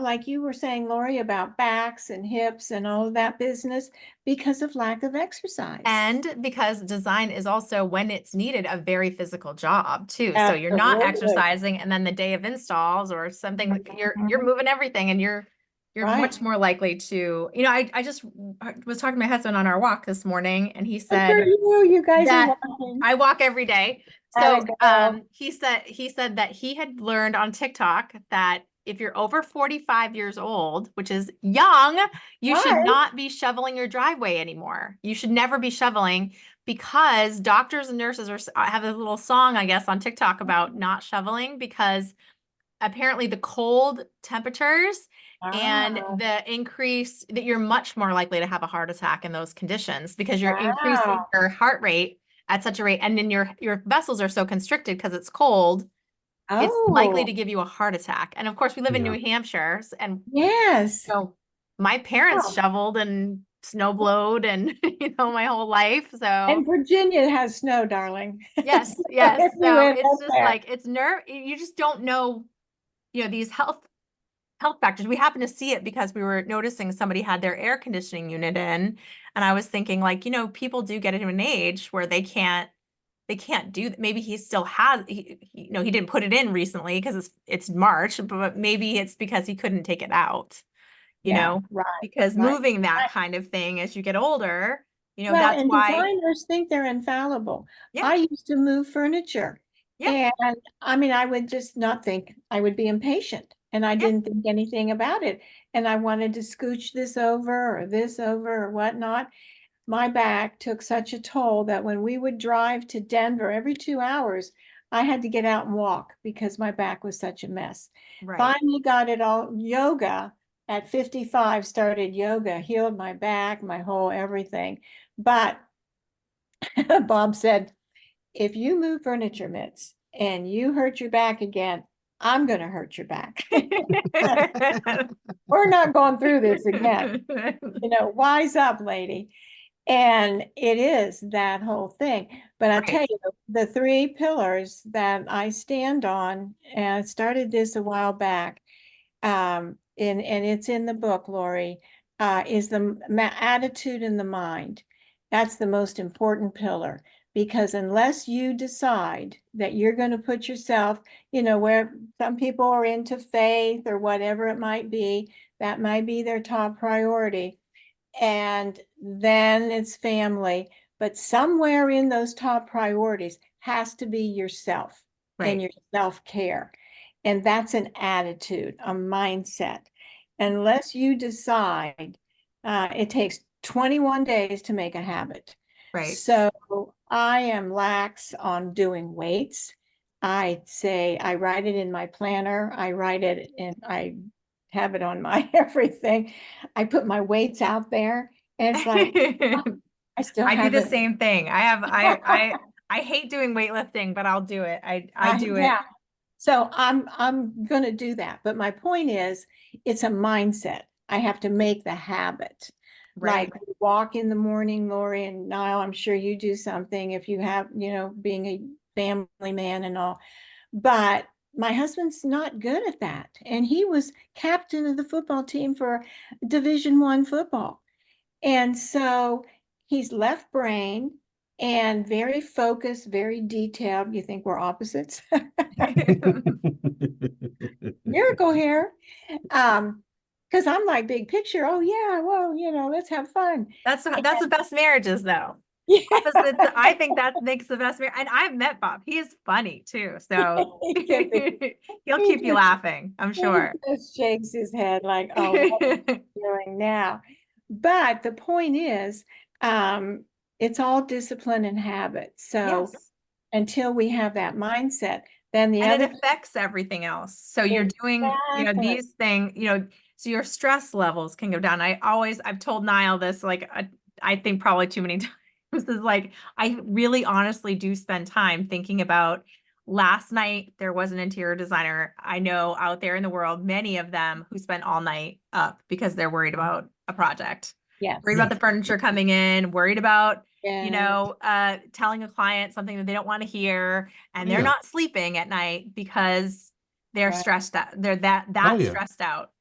like you were saying, Laurie, about backs and hips and all of that business because of lack of exercise. And because design is also, when it's needed, a very physical job too. So you're not Absolutely. exercising, and then the day of installs or something, you're moving everything, and you're Right. much more likely to, I just was talking to my husband on our walk this morning, and he Good said for you guys are that walking. I walk every day. So Atta girl. he said that he had learned on TikTok that if you're over 45 years old, which is young, you should Right. not be shoveling your driveway anymore. You should never be shoveling, because doctors and nurses have a little song, I guess, on TikTok about not shoveling, because apparently the cold temperatures and Ah, the increase, that you're much more likely to have a heart attack in those conditions, because you're increasing wow. your heart rate at such a rate, and then your vessels are so constricted because it's cold, it's likely Oh, to give you a heart attack. And of course, we live in Yeah. New Hampshire, and yes. so my parents Oh. shoveled and snow blowed and my whole life. So And Virginia has snow, darling. yes, So yes. if you So end it's up just there. like, it's you just don't know, these health factors. We happen to see it because we were noticing somebody had their air conditioning unit in, and I was thinking, like, people do get into an age where they can't do that. Maybe he still has, he didn't put it in recently because it's March, but maybe it's because he couldn't take it out, Yeah, right, because right. moving that Right. kind of thing as you get older, Well, that's and why. designers think they're infallible. Yeah, I used to move furniture, yeah, and I mean, I would just not think, I would be impatient, and I yeah, didn't think anything about it. And I wanted to scooch this over or whatnot. My back took such a toll that when we would drive to Denver every 2 hours, I had to get out and walk because my back was such a mess. right. Finally got it all. Yoga at 55, started yoga, healed my back, my whole everything. But Bob said, if you move furniture, Mitz, and you hurt your back again, I'm going to hurt your back. We're not going through this again. Wise up, lady. And it is that whole thing. But I tell Right, you, the three pillars that I stand on, and I started this a while back, and it's in the book, Laurie, is the attitude and the mind. That's the most important pillar, because unless you decide that you're going to put yourself, where some people are into faith or whatever it might be, that might be their top priority. And then it's family. But somewhere in those top priorities has to be yourself and right, your self-care. And that's an attitude, a mindset. Unless you decide, it takes 21 days to make a habit. right. So I am lax on doing weights. I say I write it in my planner. I write it and I have it on my everything. I put my weights out there, and it's like I still I do the haven't. same thing. I hate doing weightlifting, but I'll do it. I do it. Yeah. So I'm going to do that. But my point is, it's a mindset. I have to make the habit. Right. Like walk in the morning, Lori and Nile. I'm sure you do something if you have, being a family man and all. But my husband's not good at that. And he was captain of the football team for Division I football. And so he's left brain. and very focused, very detailed. You think we're opposites? Miracle hair. Because I'm like big picture. Oh yeah, well, let's have fun. That's the best marriages though. Yeah. Opposites, I think that makes the best marriage. And I've met Bob. He is funny too. So He could be. he'll He keep you just, laughing, I'm he sure. just shakes his head like, oh, what are you doing now? But the point is, it's all discipline and habit. So Yes. until we have that mindset, then the And it other affects everything else. So you're doing, exactly. these things, so your stress levels can go down. I've told Nile this, like, I think probably too many times, is like, I really honestly do spend time thinking about last night. There was an interior designer I know out there in the world, many of them who spent all night up because they're worried about a project, Yes. worried Yeah. about the furniture coming in, worried about Yeah. telling a client something that they don't want to hear, and they're Yeah. not sleeping at night because they're Right. stressed out. They're that Oh yeah. stressed out.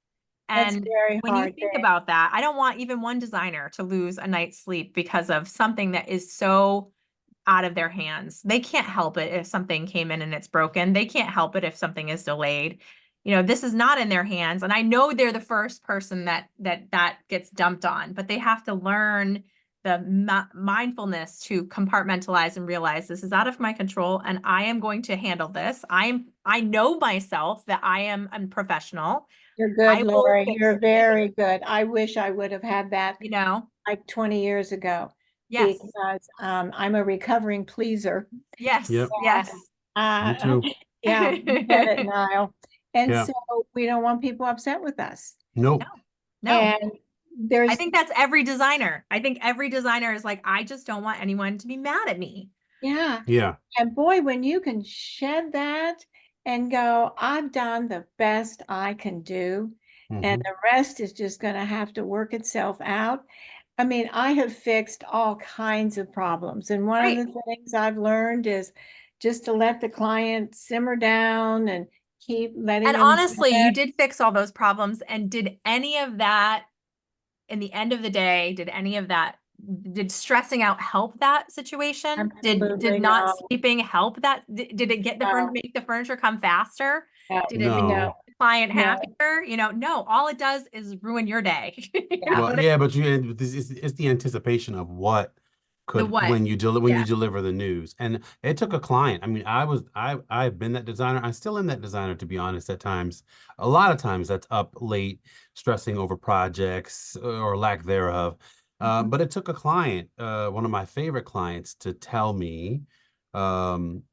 That's a And very when you hard think thing. about that, I don't want even one designer to lose a night's sleep because of something that is so out of their hands. They can't help it if something came in and it's broken. They can't help it if something is delayed. This is not in their hands. And I know they're the first person that gets dumped on, but they have to learn the mindfulness to compartmentalize and realize this is out of my control and I am going to handle this. I know myself that I am a professional. You're good, I will Lori. fix You're it, very good. I wish I would have had that you know? like 20 years ago Yes. because I'm a recovering pleaser. Yes. Yep. And Yes. Me too. yeah, you get it, Nile. And Yeah. so we don't want people upset with us. No, Nope. no. And I there's think that's every designer. I think every designer is like, I just don't want anyone to be mad at me. yeah. Yeah. And boy, when you can shed that and go, I've done the best I can do, and Hmm. the rest is just going to have to work itself out. I mean, I have fixed all kinds of problems. And one of Right. the things I've learned is just to let the client simmer down and keep letting And them honestly, you vent. did fix all those problems. And did any of that, in the end of the day, did stressing out help that situation? Did Absolutely not no, sleeping help that? Did it get the furniture, no, make the furniture come faster? no, Did it make no, No. the client no. happier? No, all it does is ruin your day. You know Yeah. Well, what I- yeah, but it's the anticipation of what The could what? when Yeah. you deliver the news. And it took a client. I mean, I've been that designer. I'm still in that designer, to be honest, at times. A lot of times that's up late, stressing over projects or lack thereof. Mhm. But it took a client, one of my favorite clients, to tell me um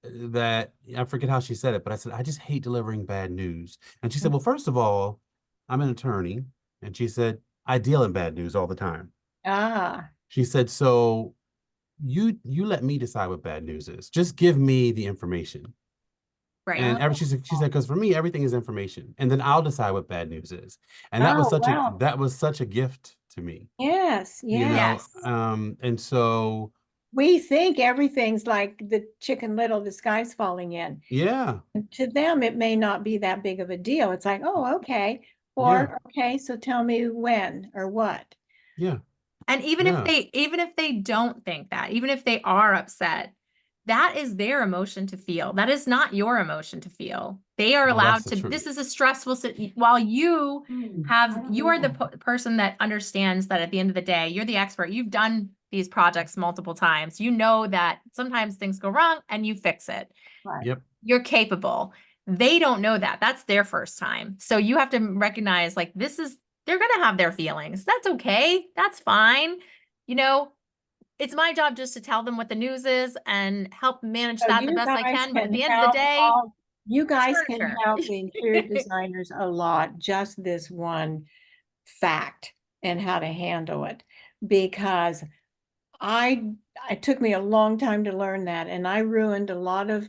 that I forget how she said it, but I said, I just hate delivering bad news. And she said, well, first of all, I'm an attorney. And she said, I deal in bad news all the time. Ah, She said, so you let me decide what bad news is. Just give me the information. Right. And oh, she said, because for me, everything is information. And then I'll decide what bad news is. And oh, wow. that was such a gift to me, Yes, yes. Yes. and so We think everything's like the Chicken Little, the sky's falling in. yeah, To them, it may not be that big of a deal. It's like, oh, okay. yeah, Or, okay, so tell me when or what. yeah, And yeah. even if they don't think that, even if they are upset, that is their emotion to feel. That is not your emotion to feel. They are Well, that's allowed the to, this truth. is a stressful while you are the person that understands that at the end of the day, you're the expert. You've done these projects multiple times. You know that sometimes things go wrong and you fix it. Right. Yep. You're capable. They don't know that. That's their first time. So you have to recognize like they're going to have their feelings. That's okay. That's fine. You know, it's my job just to tell them what the news is and help manage So that the best I can. But at the end of the day, you it's guys can furniture. help the interior designers a lot, just this one fact and how to handle it. Because I it took me a long time to learn that, and I ruined a lot of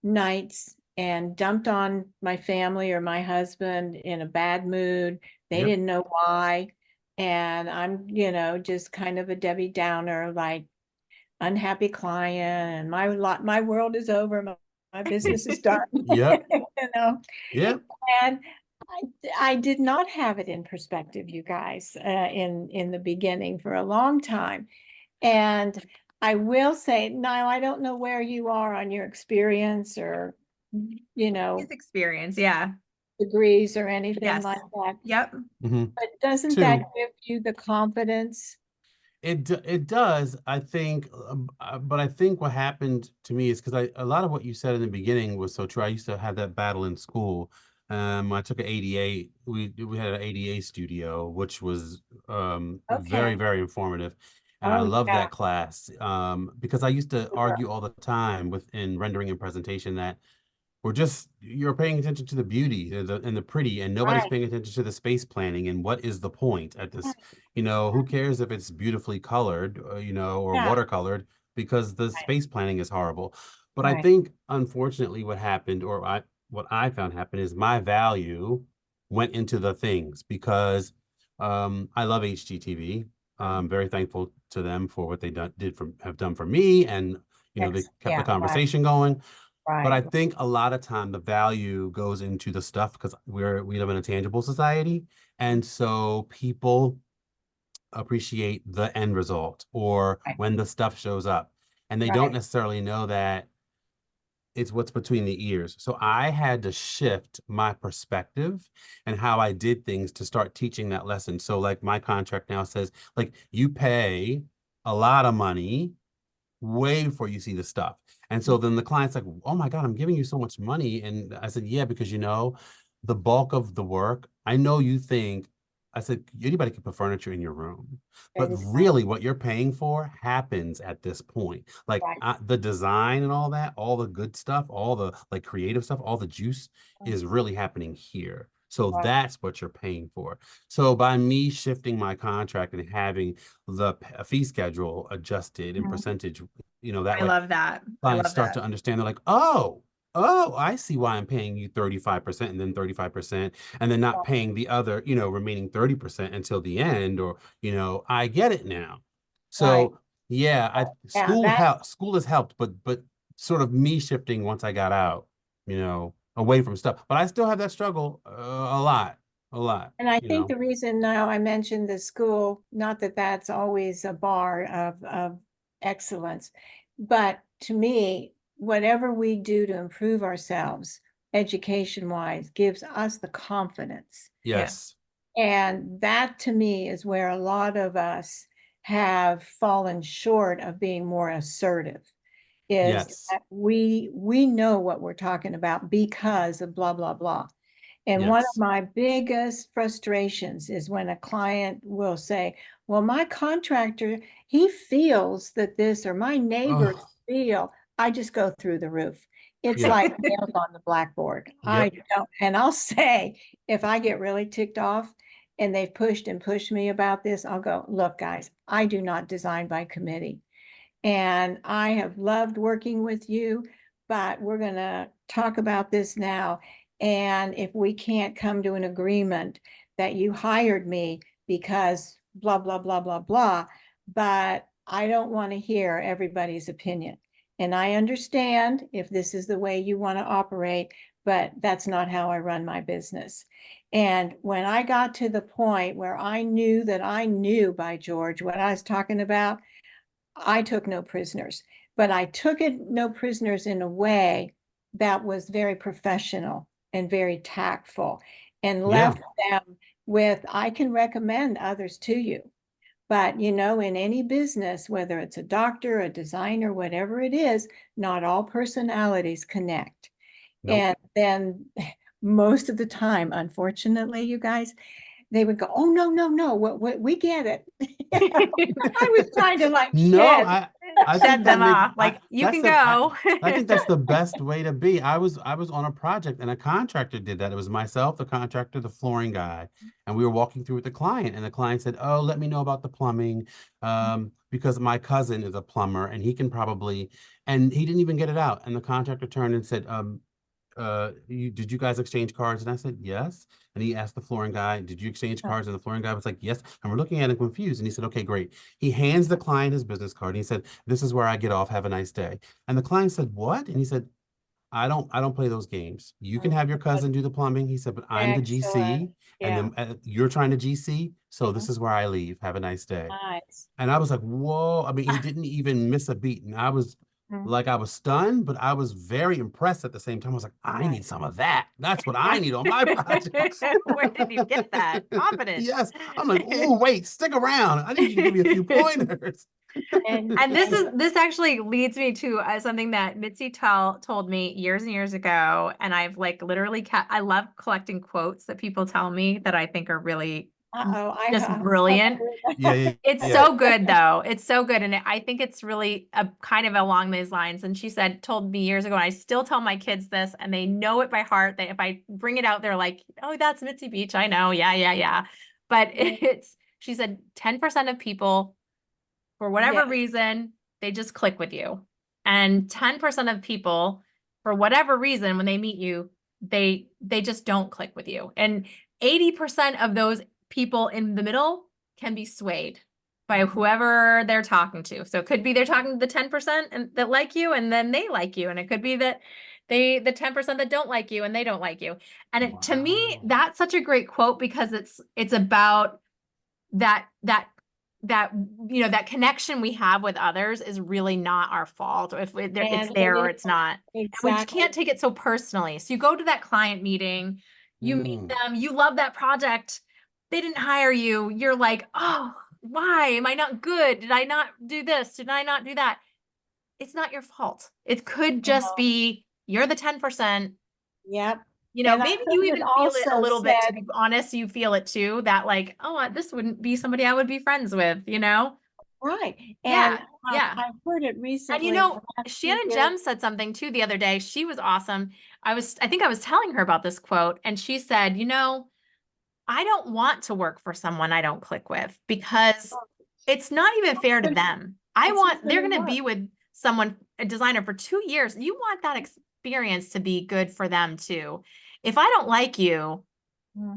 nights and dumped on my family or my husband in a bad mood. They Yep. didn't know why. And I'm, just kind of a Debbie Downer, like unhappy client, and my world is over, my business is done. Yep. You know, Yep. and I, I did not have it in perspective, you guys, in the beginning for a long time. And I will say, Nile, I don't know where you are on your experience or, His experience, yeah. degrees or anything Yes. like that. Yep. Mhm. But doesn't that Two. give you the confidence? It does, I think, but I think what happened to me is because a lot of what you said in the beginning was so true. I used to have that battle in school. I took an ADA. We had an ADA studio, which was very, Okay. very informative, and I Oh, loved yeah, that class because I used to sure. argue all the time within rendering and presentation that you're paying attention to the beauty and the pretty, and nobody's Right. paying attention to the space planning and what is the point at this. Right. Who cares if it's beautifully colored, or Yeah. watercolored, because the Right. space planning is horrible. But I Right. think unfortunately what happened, what I found happen, is my value went into the things because I love HGTV. I'm very thankful to them for what have done for me, and they kept the Yeah. Right. conversation going. But Right. I think a lot of time the value goes into the stuff because we live in a tangible society. And so people appreciate the end result or Right. when the stuff shows up. And they don't Right. necessarily know that it's what's between the ears. So I had to shift my perspective and how I did things to start teaching that lesson. So like my contract now says, like, you pay a lot of money way before you see the stuff. And so then the client's like, oh my God, I'm giving you so much money. And I said, yeah, because the bulk of the work, I know you think, I said, anybody can put furniture in your room, but really Exactly. what you're paying for happens at this point. Like Right. the design and all that, all the good stuff, all the like creative stuff, all the juice is really happening here. So Right. that's what you're paying for. So by me shifting my contract and having the fee schedule adjusted in Mhm. percentage, that I way love that. I clients love start that. to understand. They're like, oh, I see why I'm paying you 35% and then 35% and then not paying the other, remaining 30% until the end, or, I get it now. Right. So yeah, I Yeah. school has helped, but sort of me shifting once I got out, away from stuff. But I still have that struggle a lot, And I think the reason now I mentioned the school, not that that's always a bar of excellence, but to me, whatever we do to improve ourselves, education wise, gives us the confidence. Yeah. Yes. And that to me is where a lot of us have fallen short of being more assertive, is Yes. that we know what we're talking about because of blah, blah, blah. And one of Yes. my biggest frustrations is when a client will say, well, my contractor, he feels that this, or my neighbors Oh, feel, I just go through the roof. It's yeah. like nails on the blackboard. I Yep. don't, and I'll say, if I get really ticked off and they've pushed and pushed me about this, I'll go, look, guys, I do not design by committee. And I have loved working with you, but we're going to talk about this now. And if we can't come to an agreement that you hired me because blah, blah, blah, blah, blah, but I don't want to hear everybody's opinion. And I understand if this is the way you want to operate, but that's not how I run my business. And when I got to the point where I knew that I knew, by George, what I was talking about, I took no prisoners, but I took no prisoners in a way that was very professional and very tactful, and Yeah. left them with, I can recommend others to you. But, in any business, whether it's a doctor, a designer, whatever it is, not all personalities connect. Nope. And then most of the time, unfortunately, you guys, they would go, oh, no, no, no, we get it. I was trying to like No, shed. I Shut think that them makes off. Like, you that's can the go. I think that's the best way to be. I was on a project and a contractor did that. It was myself, the contractor, the flooring guy, and we were walking through with the client, and the client said, "Oh, let me know about the plumbing, because my cousin is a plumber and he can probably," and he didn't even get it out. And the contractor turned and said, did you guys exchange cards?" And I said, yes. And he asked the flooring guy, did you exchange cards? And the flooring guy was like, yes. And we're looking at him confused. And he said, okay, great. He hands the client his business card. And he said, this is where I get off. Have a nice day. And the client said, what? And he said, I don't play those games. You can have your cousin do the plumbing. He said, but I'm the Excellent. GC, and Yeah. then you're trying to GC. So this is where I leave. Have a nice day. Nice. And I was like, whoa. I mean, he didn't even miss a beat. And I was Mhm. like, I was stunned, but I was very impressed at the same time. I was like, I Right. need some of that. That's what I need on my project. Where did you get that confidence? Yes. I'm like, oh, wait, stick around. I need you to give me a few pointers. And And and this actually leads me to something that Mitzi told me years and years ago, and I've like literally I love collecting quotes that people tell me that I think are really uh-oh, just I brilliant. Yeah, yeah, It's yeah. so good though. It's so good, and I think it's really a kind of along those lines. And she told me years ago, and I still tell my kids this, and they know it by heart. That if I bring it out, they're like, "Oh, that's Mitzi Beach. I know. Yeah, yeah, yeah." But she said, 10% of people, for Yeah, whatever reason, they just click with you. And 10% of people, for whatever reason, when they meet you, they just don't click with you. And 80% of those people in the middle can be swayed by whoever they're talking to. So it could be they're talking to the 10% and that like you, and then they like you. And it could be that the 10% that don't like you and they don't like you. And to me, Wow. that's such a great quote because it's about that that that connection we have with others is really not our fault, or if it's and there it or is it's not. And we just exactly. can't take it so personally. So you go to that client meeting, you meet Mm, them, you love that project, they didn't hire you, you're like, oh, why am I not good? Did I not do this? Did I not do that? It's not your fault. It could just No, be you're the 10%. yep. You know, And I maybe you heard it even feel it a also little bit, to said, be honest, you feel it too, that like, oh, this wouldn't be somebody I would be friends with? right. Yeah, And yeah. I've heard it And recently in the last few Shannon years. Jem said something too the other day. She was awesome. I think I was telling her about this quote, and she said, I don't want to work for someone I don't click with because it's not even fair to them. It's not They're going to going to work. be with a designer for 2 years. You want that experience to be good for them too. If I don't like you,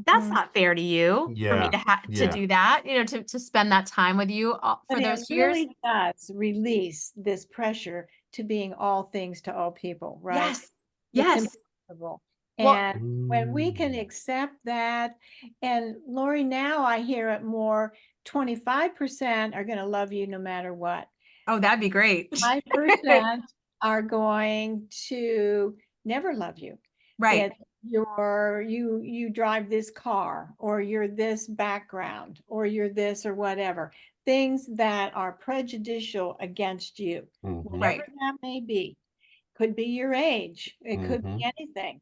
that's Mhm. not fair to you for me yeah, to yeah. do that, to spend that time with you But for it those years. really does release this pressure to being all things to all people, right? Yes. It's Yes. impossible. Well, And when we can Mm. accept that, and Lori, now I hear it more, 25% are going to love you no matter what. oh, that'd be great. 5% are going to never love you. Right. It you drive this car, or you're this background, or you're this or whatever. Things that are prejudicial against you, Mm-hmm. whatever Right. that may be. Could be your age, it could Mm-hmm. be anything.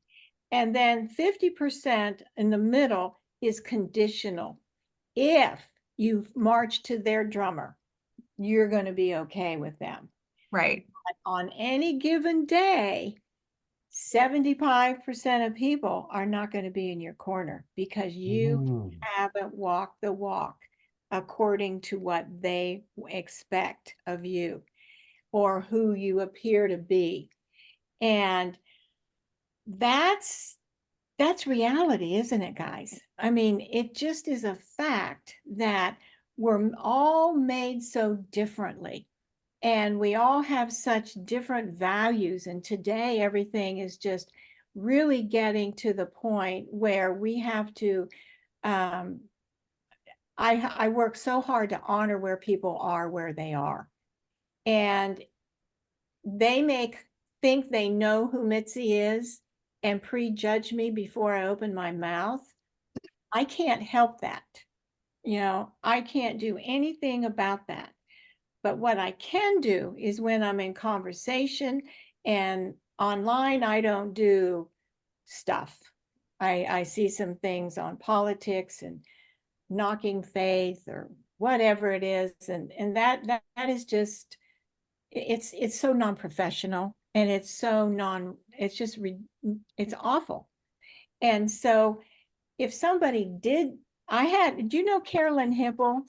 And then 50% in the middle is conditional. If you march to their drummer, you're going to be okay with them. Right. But on any given day, 75% of people are not going to be in your corner because you Mm. haven't walked the walk according to what they expect of you or who you appear to be. And that's reality, isn't it, guys? I mean, it just is a fact that we're all made so differently, and we all have such different values. And today, everything is just really getting to the point where we have to. Um, I work so hard to honor where people are, where they are, and they may think they know who Mitzi is and prejudge me before I open my mouth. I can't help that. I can't do anything about that. But what I can do is when I'm in conversation and online, I don't do stuff. I see some things on politics and knocking faith or whatever it is. And that is just, it's so non-professional, and it's so it's just, it's awful. And so if somebody do you know Carolyn Hipple,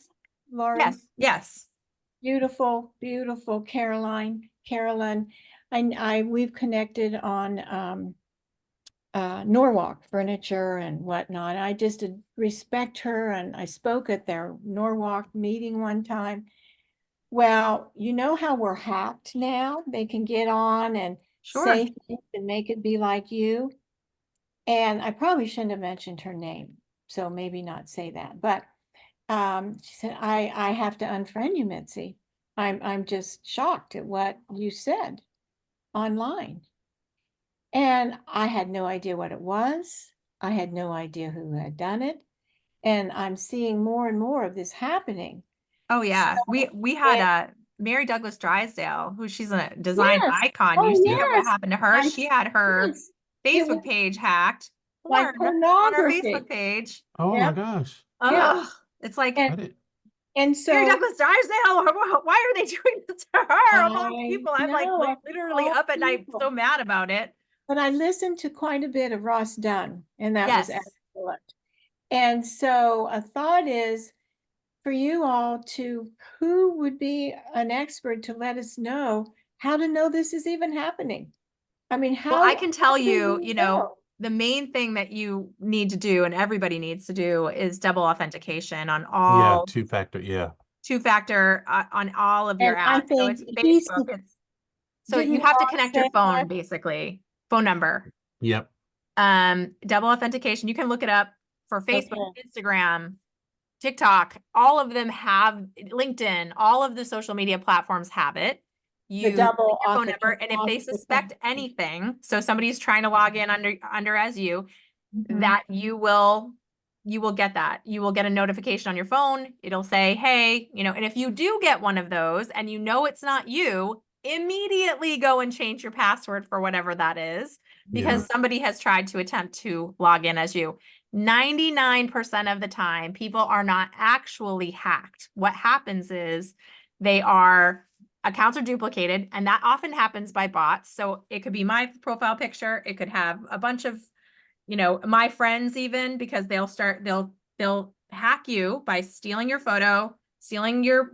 Laurie? Yes. Yes. Beautiful, beautiful Carolyn. We've connected on Norwalk furniture and whatnot. I just respect her, and I spoke at their Norwalk meeting one time. Well, you know how we're hacked now? They can get on and Sure. say things and make it be like you. And I probably shouldn't have mentioned her name, so maybe not say that. But she said, I have to unfriend you, Mitzi. I'm just shocked at what you said online. And I had no idea what it was. I had no idea who had done it. And I'm seeing more and more of this happening. Oh So yeah. We had it, Mary Douglas Drysdale, who she's a design yes, icon. You oh see Yep. what yes, happened to her? I She had her yes, it was Facebook page hacked, like porn on her Facebook pornography. page. Oh my Yep, gosh. yep. Ugh. It's like And I did. and Mary so Douglas Drysdale, why are they doing this to her of all I people? I'm like know of literally all up at night so people. mad about it. But I listened to quite a bit of Ross Dunn, and that was Yes. excellent. And so a thought is for you all to, who would be an expert to let us know how to know this is even happening? I mean, Well, I how can tell do you, we you know, know? the main thing that you need to do and everybody needs to do is double authentication on Yeah, all two-factor. Yeah. two-factor on all of your And I apps. So think it's he's, Facebook, it's so you didn't have to Ross connect your say phone that? basically, phone number. Yep. Double authentication. You can look it up for Facebook, Okay, Instagram, TikTok, all of them have LinkedIn, all of the social media platforms have it. the You put double your phone number, and if they suspect authentication. anything, so somebody's trying to log in under as you, Mhm. that you will get that. You will get a notification on your phone. It'll say, hey, you know, and if you do get one of those and you know it's not you, immediately go and change your password for whatever that is, Yeah. because somebody has tried to attempt to log in as you. 99% of the time, people are not actually hacked. What happens is accounts are duplicated, and that often happens by bots. So it could be my profile picture. It could have a bunch of, you know, my friends even, because they'll hack you by stealing your photo, stealing your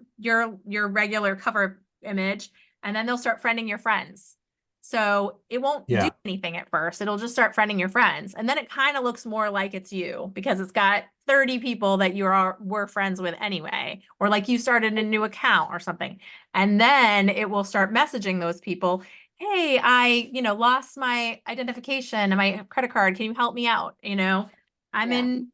regular cover image, and then they'll start friending your friends. So it won't do Yeah. anything at first. It'll just start friending your friends. And then it kind of looks more like it's you because it's got 30 people that were friends with anyway, or like you started a new account or something. And then it will start messaging those people, hey, I, you know, lost my identification and my credit card. Can you help me out? You know, I'm Yeah, in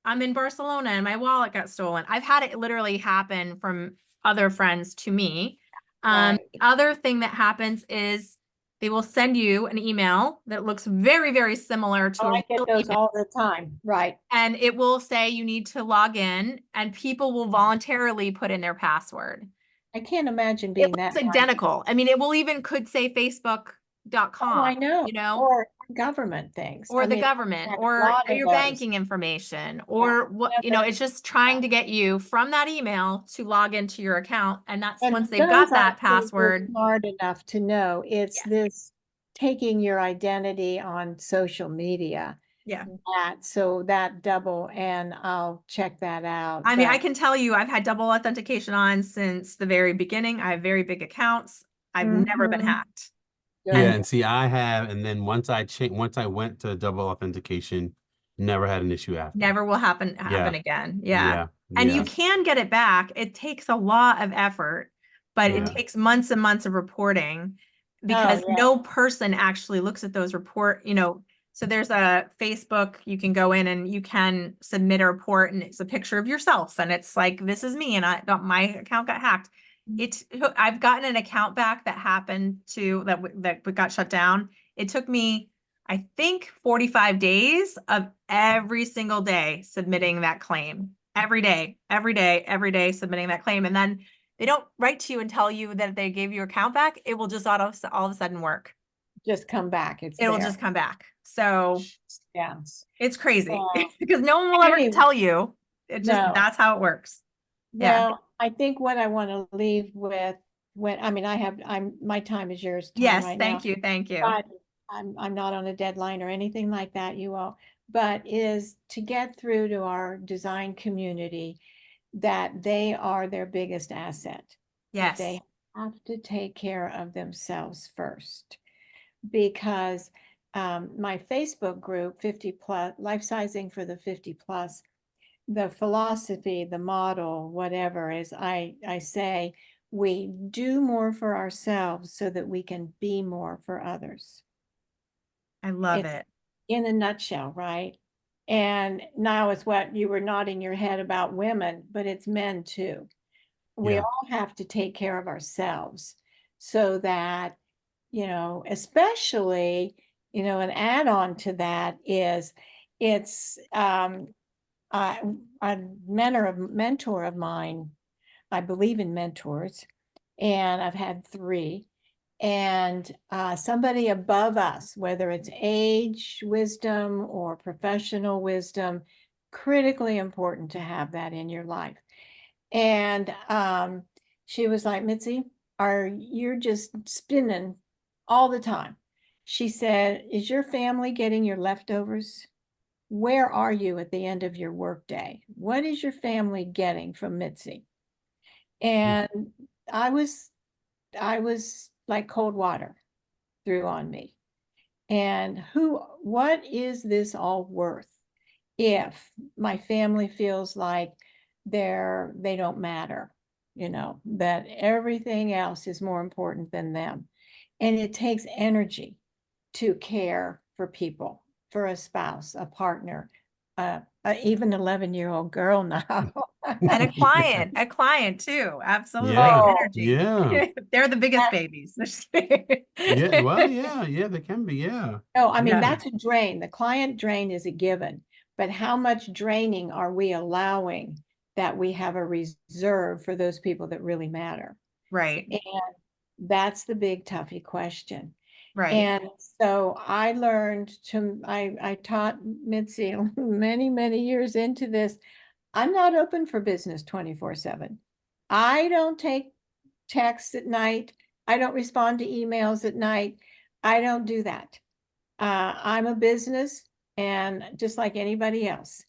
I'm in Barcelona and my wallet got stolen. I've had it literally happen from other friends to me. right. The other thing that happens is they will send you an email that looks very, very similar Oh, to a I get real those email, all the time. Right. and it will say you need to log in, and people will voluntarily put in their password. I can't imagine It being that looks one. identical. I mean, it will even could say Oh, facebook.com, I know. you know, Or government things. or I the mean, government, I've had a or lot of your those. banking information, Yeah. or what, you know, Never. it's just Yeah. trying to get you from that email to log into your account. And that's And once they've those got I that think we're password. smart enough to know it's Yeah. this taking your identity on social media. Yeah. So that double, and I'll check that out. I mean, I But can tell you, I've had double authentication on since the very beginning. I have very big accounts. I've never been mhm, hacked. Yeah. good. And And see, I have, and then once I went to double authentication, never had an issue after. never will happen Yeah. again. Yeah. Yeah. And you Yeah. can get it back. It takes a lot of effort, but it Yeah. takes months and months of reporting Oh, because yeah. no person actually looks at those report, you know. So there's a Facebook, you can go in and you can submit a report, and it's a picture of yourself, and it's like, this is me, and my account got hacked. I've gotten an account back that happened to that got shut down. It took me, I think, 45 days of every single day submitting that claim. Every day, every day, every day submitting that claim. And then they don't write to you and tell you that they gave your account back. It will just all of a sudden work. Just come back. It's It will there. just come back. So Yeah. it's crazy Uh, because no one will ever anyway, tell you. no. That's how it works. Yeah. Well, I think what I want to leave with I mean, my time is yours time Yes. right now, Thank you. Thank you. but I'm not on a deadline or anything like that, you all, but is to get through to our design community that they are their biggest asset, that Yes. they have to take care of themselves first. Because my Facebook group, 50 plus, life sizing for the 50 plus, the philosophy, the model, whatever, is I say we do more for ourselves so that we can be more for others. I love It's it. in a nutshell, right? And now it's what you were nodding your head about women, but it's men too. We Yeah. all have to take care of ourselves so that, especially, an add-on to that is it's a mentor of mine. I believe in mentors, and I've had 3. And somebody above us, whether it's age, wisdom, or professional wisdom, critically important to have that in your life. And she was like, Mitzi, you're just spinning all the time. She said, is your family getting your leftovers? Where are you at the end of your workday? What is your family getting from Mitzi? And I was like cold water threw on me. And what is this all worth if my family feels like they don't matter, that everything else is more important than them? And it takes energy to care for people, for a spouse, a partner, even 11-year-old girl now. And Yeah. a client too. Absolutely. Yeah. Oh, Energy. Yeah. They're the biggest babies. Yeah. Well, yeah. Yeah. They can be. Yeah. no, I mean, Yeah. Yeah. that's a drain. The client drain is a given, but how much draining are we allowing that we have a reserve for those people that really matter? Right. And that's the big toughie question. Right. And so I taught Mitzi many, many years into this. I'm not open for business 24/7. I don't take texts at night. I don't respond to emails at night. I don't do that. I'm a business and just like anybody else.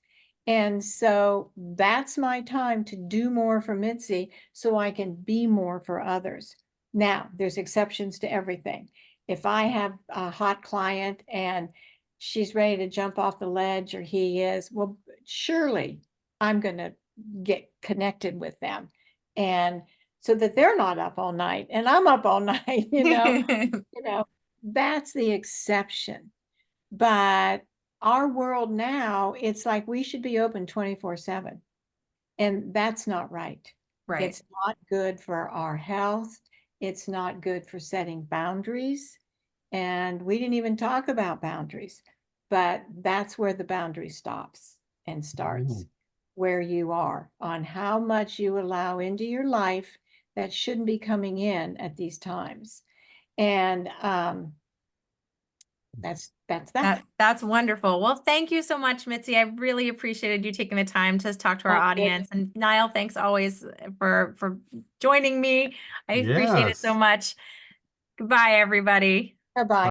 And so that's my time to do more for Mitzi so I can be more for others. Now, there's exceptions to everything. If I have a hot client and she's ready to jump off the ledge, or he is, well, surely I'm going to get connected with them. And so that they're not up all night and I'm up all night, that's the exception. But our world now, it's like we should be open 24/7. And that's not right. Right. It's not good for our health. It's not good for setting boundaries. And we didn't even talk about boundaries, but that's where the boundary stops and starts, Mm. where you are on how much you allow into your life that shouldn't be coming in at these times. And that's that. That's wonderful. Well, thank you so much, Mitzi. I really appreciated you taking the time to talk to our Oh, audience. goodness. And Nile, thanks always for joining me. I appreciate it so Yes. much. Goodbye, everybody. Bye-bye.